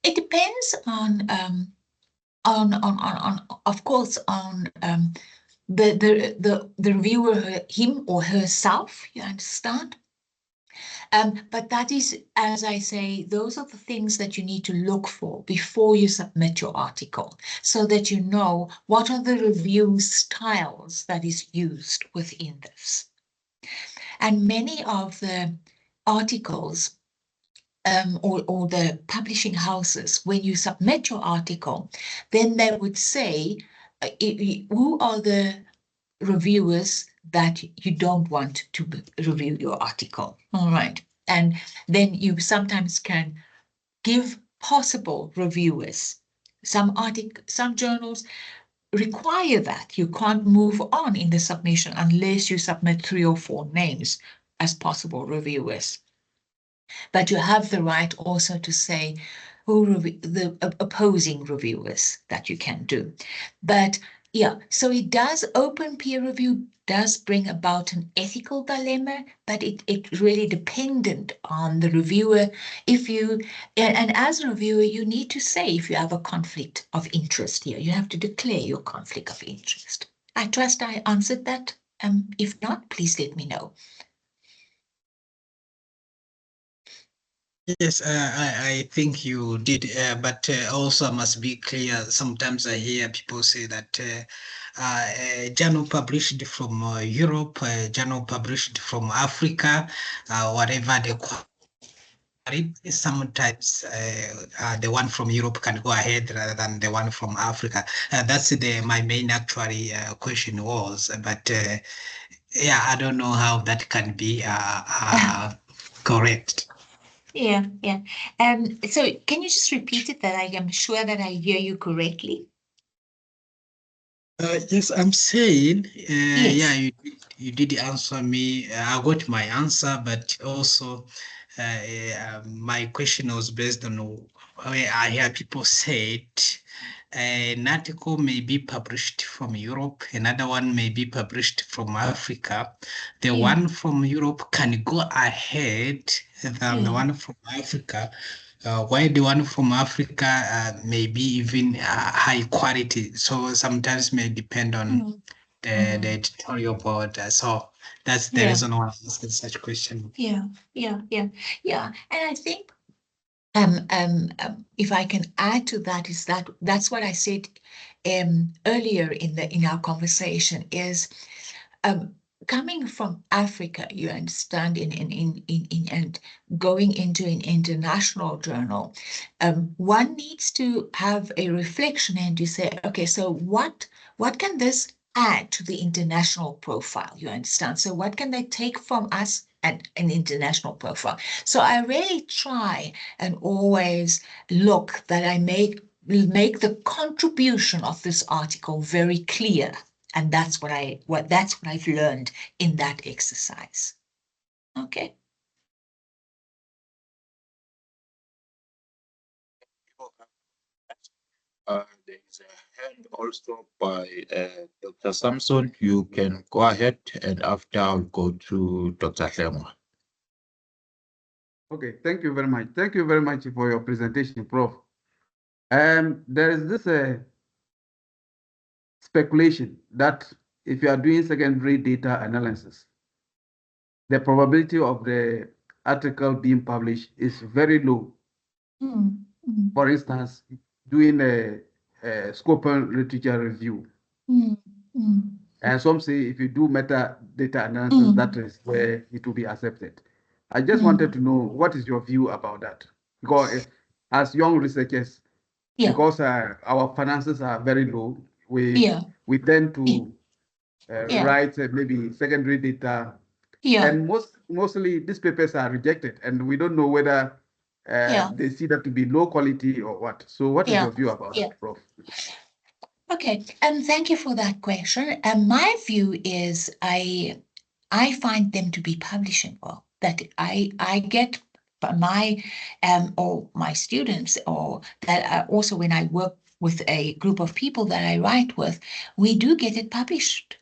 It depends on of course on the reviewer, him or herself. You understand? But that is, as I say, those are the things that you need to look for before you submit your article, so that you know what are the review styles that is used within this. And many of the articles or the publishing houses, when you submit your article, then they would say, who are the reviewers that you don't want to review your article? All right. And then you sometimes can give possible reviewers. Some journals require that. You can't move on in the submission unless you submit 3 or 4 names as possible reviewers. But you have the right also to say who the opposing reviewers that you can do. But yeah, so it does, open peer review does bring about an ethical dilemma, but it really dependent on the reviewer. If you, and as a reviewer, you need to say if you have a conflict of interest here, you have to declare your conflict of interest. I trust I answered that. If not, please let me know. Yes, I think you did, but also must be clear. Sometimes I hear people say that a journal published from Europe, a journal published from Africa, whatever they call it, sometimes the one from Europe can go ahead rather than the one from Africa. That's my main actually question was, but yeah, I don't know how that can be correct. Yeah. So can you just repeat it, that I am sure that I hear you correctly? Yes, I'm saying, Yes. yeah, you did answer me. I got my answer, but also my question was based on where I hear people say it. An article may be published from Europe, another one may be published from Africa. The one from Europe can go ahead than the one from Africa. While the one from Africa may be even high quality. So sometimes may depend on the editorial board. So that's the reason why I'm asking such question. Yeah. And I think if I can add to that, is that's what I said earlier in our conversation, is coming from Africa, you understand, and going into an international journal, one needs to have a reflection and to say, okay, so what can this add to the international profile? You understand? So what can they take from us and an international profile? So I really try and always look that I make the contribution of this article very clear. And that's what I've learned in that exercise. Okay. There is a hand also by Dr. Samson. You can go ahead, and after I'll go to Dr. Hlengwa. Okay, thank you very much. Thank you very much for your presentation, Prof. There is this speculation that if you are doing secondary data analysis, the probability of the article being published is very low. Mm, mm, For instance, doing a scope and literature review. mm, mm, And some say if you do metadata analysis, that is where it will be accepted. I just wanted to know what is your view about that? Because as young researchers, yeah, because our finances are very low, yeah, we tend to yeah, write maybe secondary data, yeah, and mostly these papers are rejected, and we don't know whether yeah, they see that to be low quality or what. So, what is yeah, your view about yeah. that, Prof? Okay, thank you for that question. And my view is I find them to be publishable. That I get my or my students, or that also when I work with a group of people that I write with, we do get it published.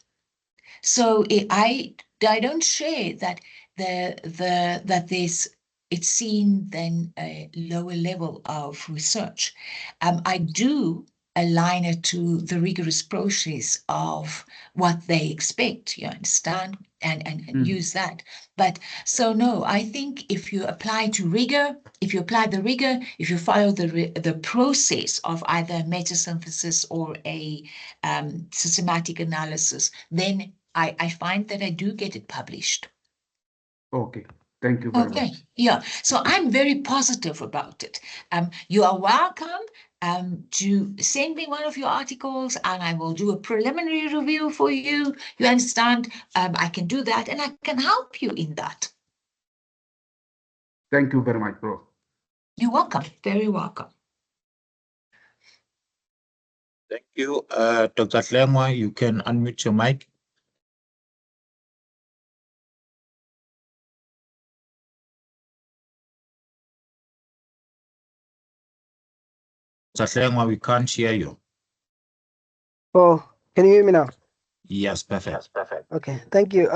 So I don't share that that there's it's seen then a lower level of research. I do align it to the rigorous process of what they expect, you understand, and use that. But so no, I think if you apply to rigor, if you apply the rigor, if you follow the process of either metasynthesis or a systematic analysis, then I find that I do get it published. Okay, thank you very Okay, much. yeah. So I'm very positive about it. You are welcome to send me one of your articles, and I will do a preliminary review for you. You understand? I can do that, and I can help you in that. Thank you very much, Prof. You're welcome. Very welcome. Thank you. Dr. Hlengwa, you can unmute your mic. Dr. Hlengwa, we can't hear you. Oh, can you hear me now? Yes, perfect. Okay, thank you.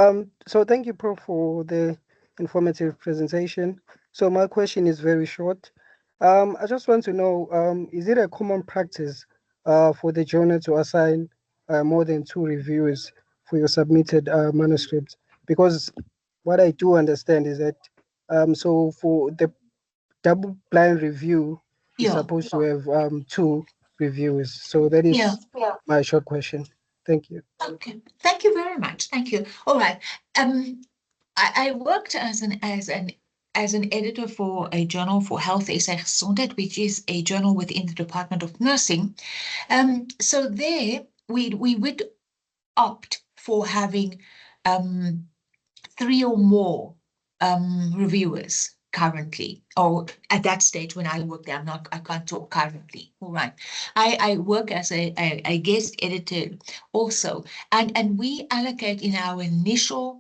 So thank you, Prof, for the informative presentation. So my question is very short. I just want to know, is it a common practice for the journal to assign more than 2 reviewers for your submitted manuscript? Because what I do understand is that so for the double-blind review, you're Yeah. supposed to have 2 reviewers. So that is Yeah. my short question. Thank you. Okay. Thank you very much. Thank you. All right. I worked as an editor for a journal for Health SA Gesondheid, which is a journal within the Department of Nursing. So there we would opt for having 3 or more reviewers currently, or at that stage when I worked there. I can't talk currently. All right. I work as a guest editor also, and we allocate in our initial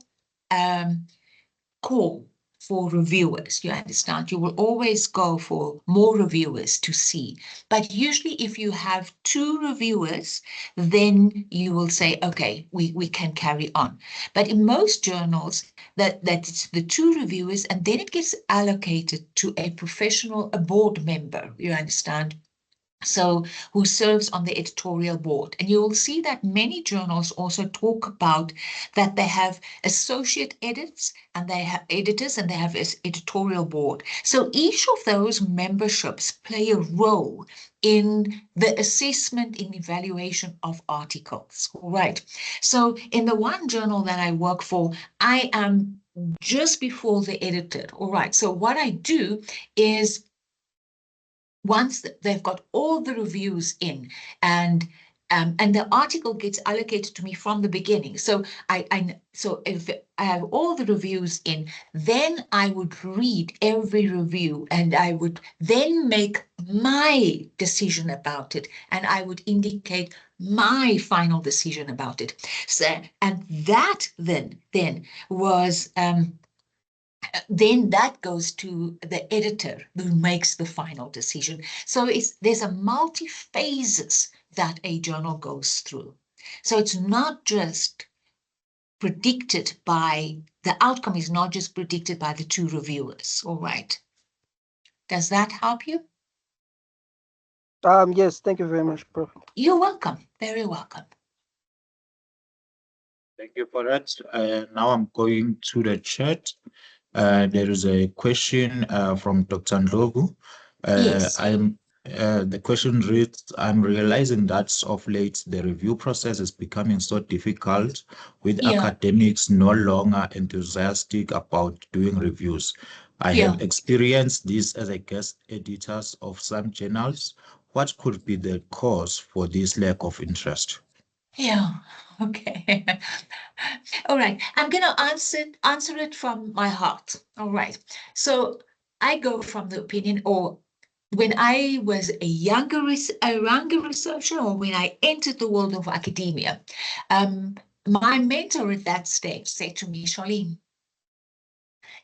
call for reviewers. You understand? You will always go for more reviewers to see. But usually if you have 2 reviewers, then you will say, okay, we can carry on. But in most journals, that it's the 2 reviewers, and then it gets allocated to a professional, a board member, you understand? So who serves on the editorial board. And you will see that many journals also talk about that they have associate editors and they have editors and they have this editorial board. So each of those memberships play a role in the assessment and evaluation of articles. All right. So in the one journal that I work for, I am just before the editor. All right. So what I do is once they've got all the reviews in and the article gets allocated to me from the beginning. So so if I have all the reviews in, then I would read every review and I would then make my decision about it, and I would indicate my final decision about it. So, and that then was then that goes to the editor who makes the final decision. So there's a multi-phases that a journal goes through. So it's not just predicted by, the outcome is not just predicted by the 2 reviewers. All right. Does that help you? Yes, thank you very much, Prof. You're welcome. Very welcome. Thank you for that. Now I'm going to the chat. There is a question from Dr. Ndlovu. Yes. The question reads, I'm realizing that of late the review process is becoming so difficult with Yeah. academics no longer enthusiastic about doing reviews. I have experienced this as a guest editor of some journals. What could be the cause for this lack of interest? Yeah. Okay. All right. I'm going to answer it from my heart. All right. So I go from the opinion, or when I was a younger researcher, or when I entered the world of academia, my mentor at that stage said to me, Charlene,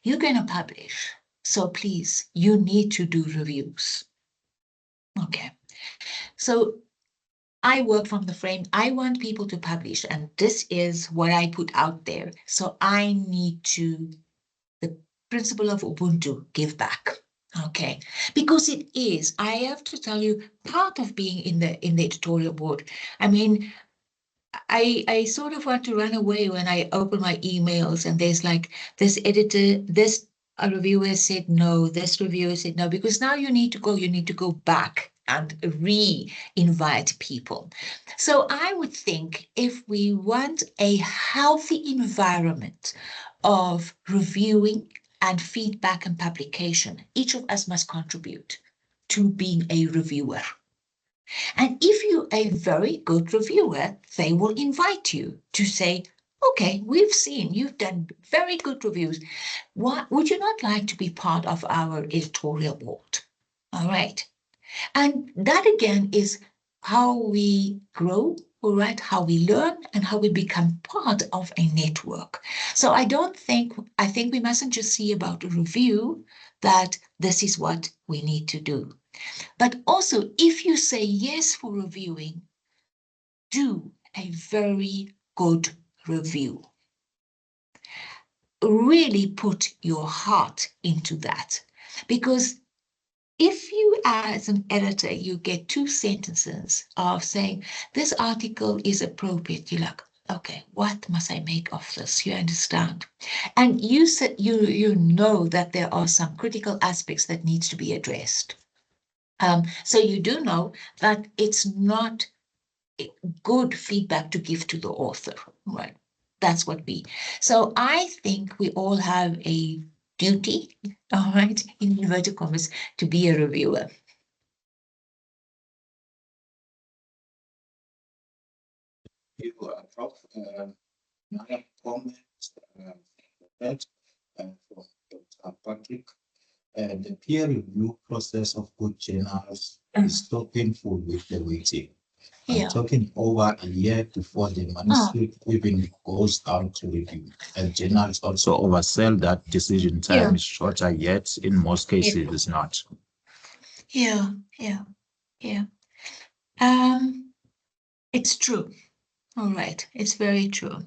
you're going to publish. So please, you need to do reviews. Okay. So I work from the frame, I want people to publish, and this is what I put out there. So I need to, the principle of Ubuntu, give back. Okay, because it is, I have to tell you, part of being in the editorial board. I mean, I sort of want to run away when I open my emails and there's like this editor, this a reviewer said no, this reviewer said no, because now you need to go back and re-invite people. So I would think if we want a healthy environment of reviewing and feedback and publication, each of us must contribute to being a reviewer. And if you're a very good reviewer, they will invite you to say, okay, we've seen you've done very good reviews. What would you not like to be part of our editorial board? All right. And that again is how we grow, all right, how we learn and how we become part of a network. So I think we mustn't just see about a review that this is what we need to do. But also, if you say yes for reviewing, do a very good review. Really put your heart into that. Because if you, as an editor, you get 2 sentences of saying, this article is appropriate, you're like, okay, what must I make of this? You understand? And you said you know that there are some critical aspects that needs to be addressed. So you do know that it's not good feedback to give to the author, right? That's what so I think we all have a duty, all right, in inverted commas, to be a reviewer. Prof. Another comment from Dr. Patrick. The peer review process of good journals is so painful with the waiting. I'm talking over a year before the manuscript even goes out to review. And journals also oversell that decision time is shorter, yet in most cases it's not. Yeah. It's true. All right, it's very true.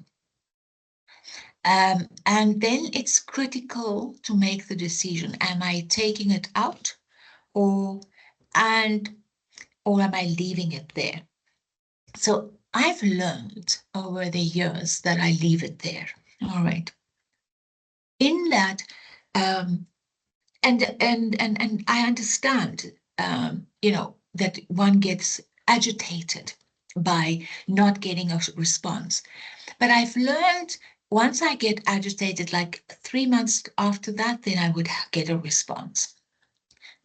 And then it's critical to make the decision. Am I taking it out or am I leaving it there? So I've learned over the years that I leave it there. All right. In that, and I understand, that one gets agitated by not getting a response. But I've learned once I get agitated, like 3 months after that, then I would get a response.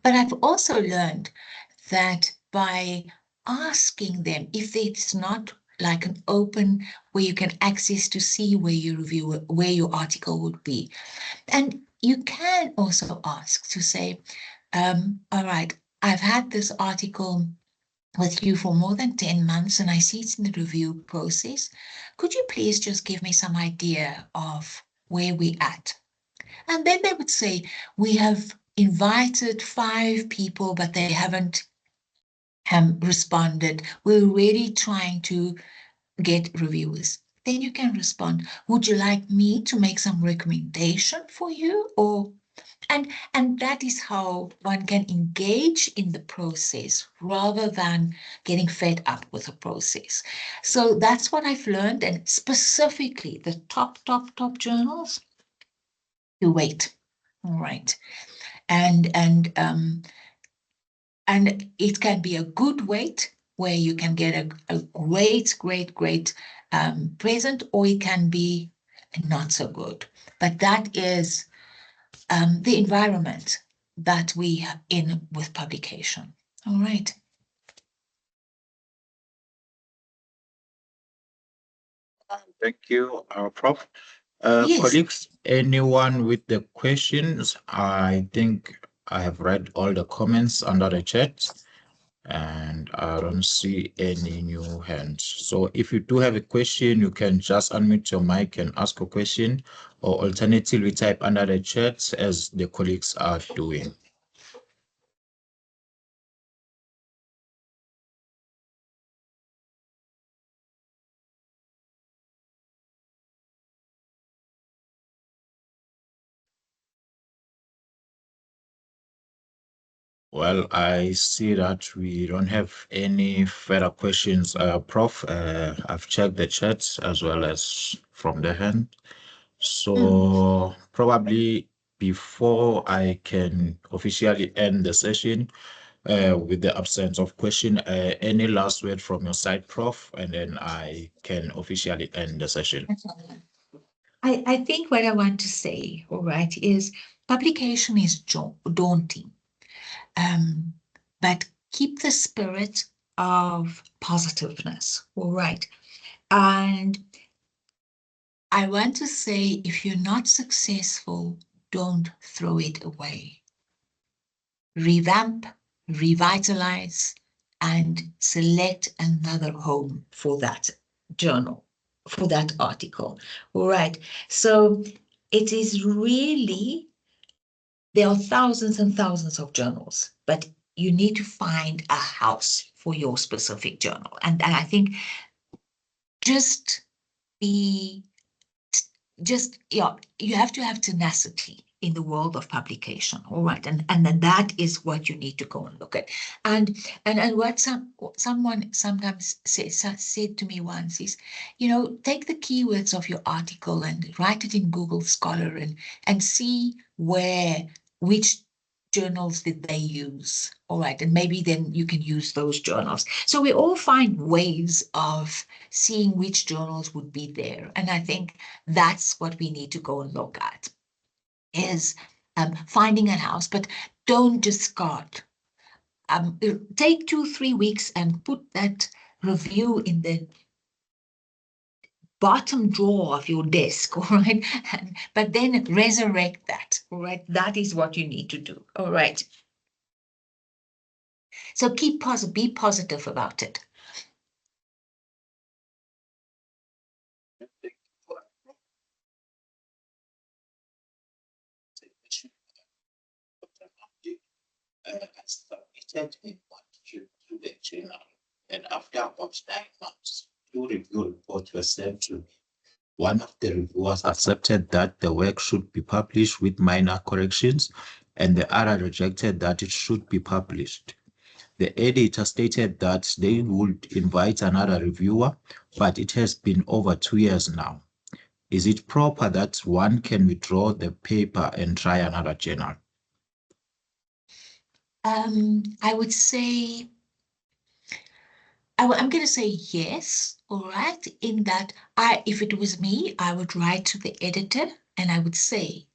But I've also learned that by asking them, if it's not like an open where you can access to see where your review, where your article would be. And you can also ask to say, all right, I've had this article with you for more than 10 months and I see it's in the review process. Could you please just give me some idea of where we're at? And then they would say, we have invited 5 people, but they haven't responded. We're really trying to get reviewers. Then you can respond, would you like me to make some recommendation for you? Or And that is how one can engage in the process rather than getting fed up with the process. So that's what I've learned, and specifically the top journals, you wait. All right. And it can be a good wait where you can get a great present, or it can be not so good. But that is the environment that we are in with publication. All right. Thank you, Prof. Yes. Colleagues, anyone with the questions? I think I have read all the comments under the chat, and I don't see any new hands. So if you do have a question, you can just unmute your mic and ask a question, or alternatively type under the chat as the colleagues are doing. Well, I see that we don't have any further questions, Prof. I've checked the chat as well as from the hand. So probably before I can officially end the session, with the absence of question, any last word from your side, Prof, and then I can officially end the session. I think what I want to say, all right, is publication is daunting. But keep the spirit of positiveness, all right? And I want to say, if you're not successful, don't throw it away. Revamp, revitalize, and select another home for that journal, for that article. All right. So it is really, there are thousands and thousands of journals, but you need to find a house for your specific journal. And I think just you have to have tenacity in the world of publication, all right, and then that is what you need to go and look at. And what someone sometimes said to me once is, take the keywords of your article and write it in Google Scholar and see which journals did they use, all right, and maybe then you can use those journals. So we all find ways of seeing which journals would be there, and I think that's what we need to go and look at, is finding a house, but don't discard. Take 2-3 weeks and put that review in the bottom drawer of your desk, all right? But then resurrect that, all right? That is what you need to do, all right? So be positive about it. I submitted a module to the journal, and after about 9 months, 2 review reports were sent to me. One of the reviewers accepted that the work should be published with minor corrections, and the other rejected that it should be published. The editor stated that they would invite another reviewer, but it has been over 2 years now. Is it proper that one can withdraw the paper and try another journal? I would say, I'm going to say yes, all right, in that if it was me, I would write to the editor and I would say,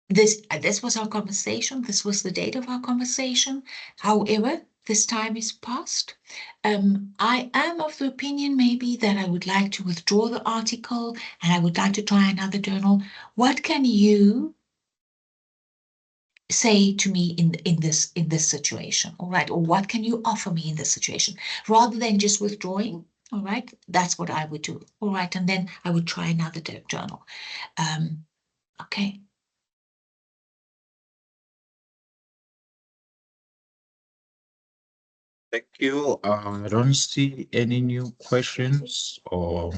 this was our conversation, this was the date of our conversation. However, this time is past. I am of the opinion maybe that I would like to withdraw the article and I would like to try another journal. What can you say to me in this situation, all right? Or what can you offer me in this situation, rather than just withdrawing? All right, that's what I would do. All right, and then I would try another journal. Okay. Thank you. I don't see any new questions or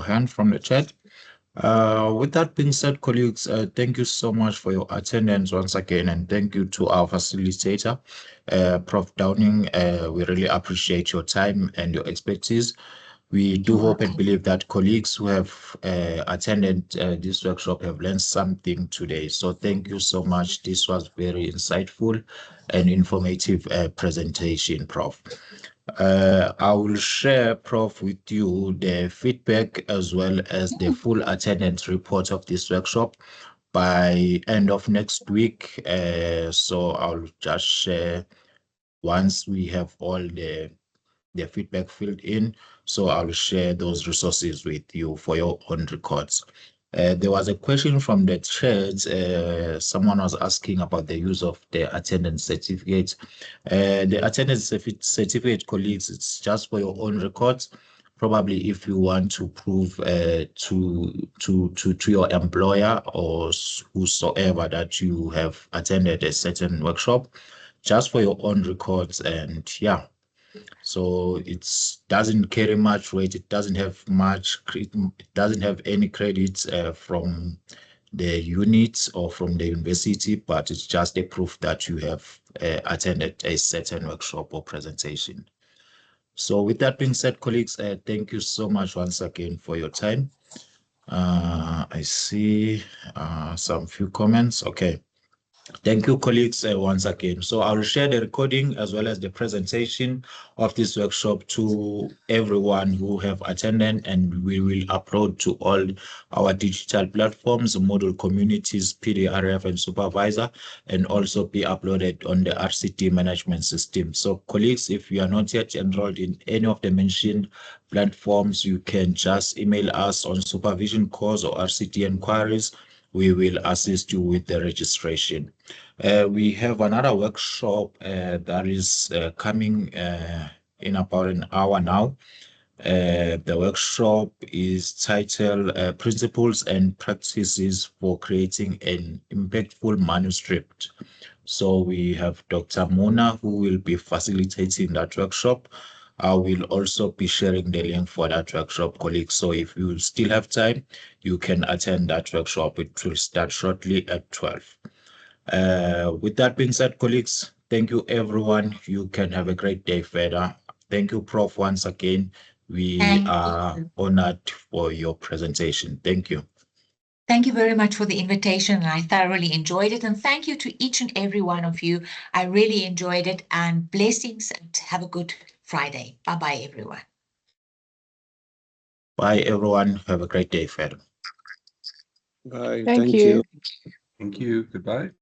hand from the chat. With that being said, colleagues, thank you so much for your attendance once again, and thank you to our facilitator, Prof. Downing. We really appreciate your time and your expertise. We do hope and believe that colleagues who have attended this workshop have learned something today. So thank you so much. This was very insightful and informative presentation, Prof. I will share, Prof, with you the feedback as well as the full attendance report of this workshop by end of next week. So I'll just share once we have all the feedback filled in. So I'll share those resources with you for your own records. There was a question from the chat. Someone was asking about the use of the attendance certificate. The attendance certificate, colleagues, it's just for your own records. Probably if you want to prove to your employer or whosoever that you have attended a certain workshop, just for your own records. And yeah, so it doesn't carry much weight. It doesn't have any credits from the units or from the university, but it's just a proof that you have attended a certain workshop or presentation. So with that being said, colleagues, thank you so much once again for your time. I see some few comments. Okay. Thank you, colleagues, once again. So I'll share the recording as well as the presentation of this workshop to everyone who have attended, and we will upload to all our digital platforms, Moodle communities, PDRF, and supervisor, and also be uploaded on the RCT management system. So colleagues, if you are not yet enrolled in any of the mentioned platforms, you can just email us on supervision calls or RCT inquiries. We will assist you with the registration. We have another workshop that is coming in about an hour now. The workshop is titled Principles and Practices for Creating an Impactful Manuscript. So we have Dr. Mona, who will be facilitating that workshop. I will also be sharing the link for that workshop, colleagues. So if you still have time, you can attend that workshop. It will start shortly at 12. With that being said, colleagues, thank you, everyone. You can have a great day further. Thank you, Prof, once again. We are honored for your presentation. Thank you. Thank you very much for the invitation, and I thoroughly enjoyed it. And thank you to each and every one of you. I really enjoyed it, and blessings, and have a good Friday. Bye-bye, everyone. Bye, everyone. Have a great day further. Bye. Thank you. Thank you. Goodbye.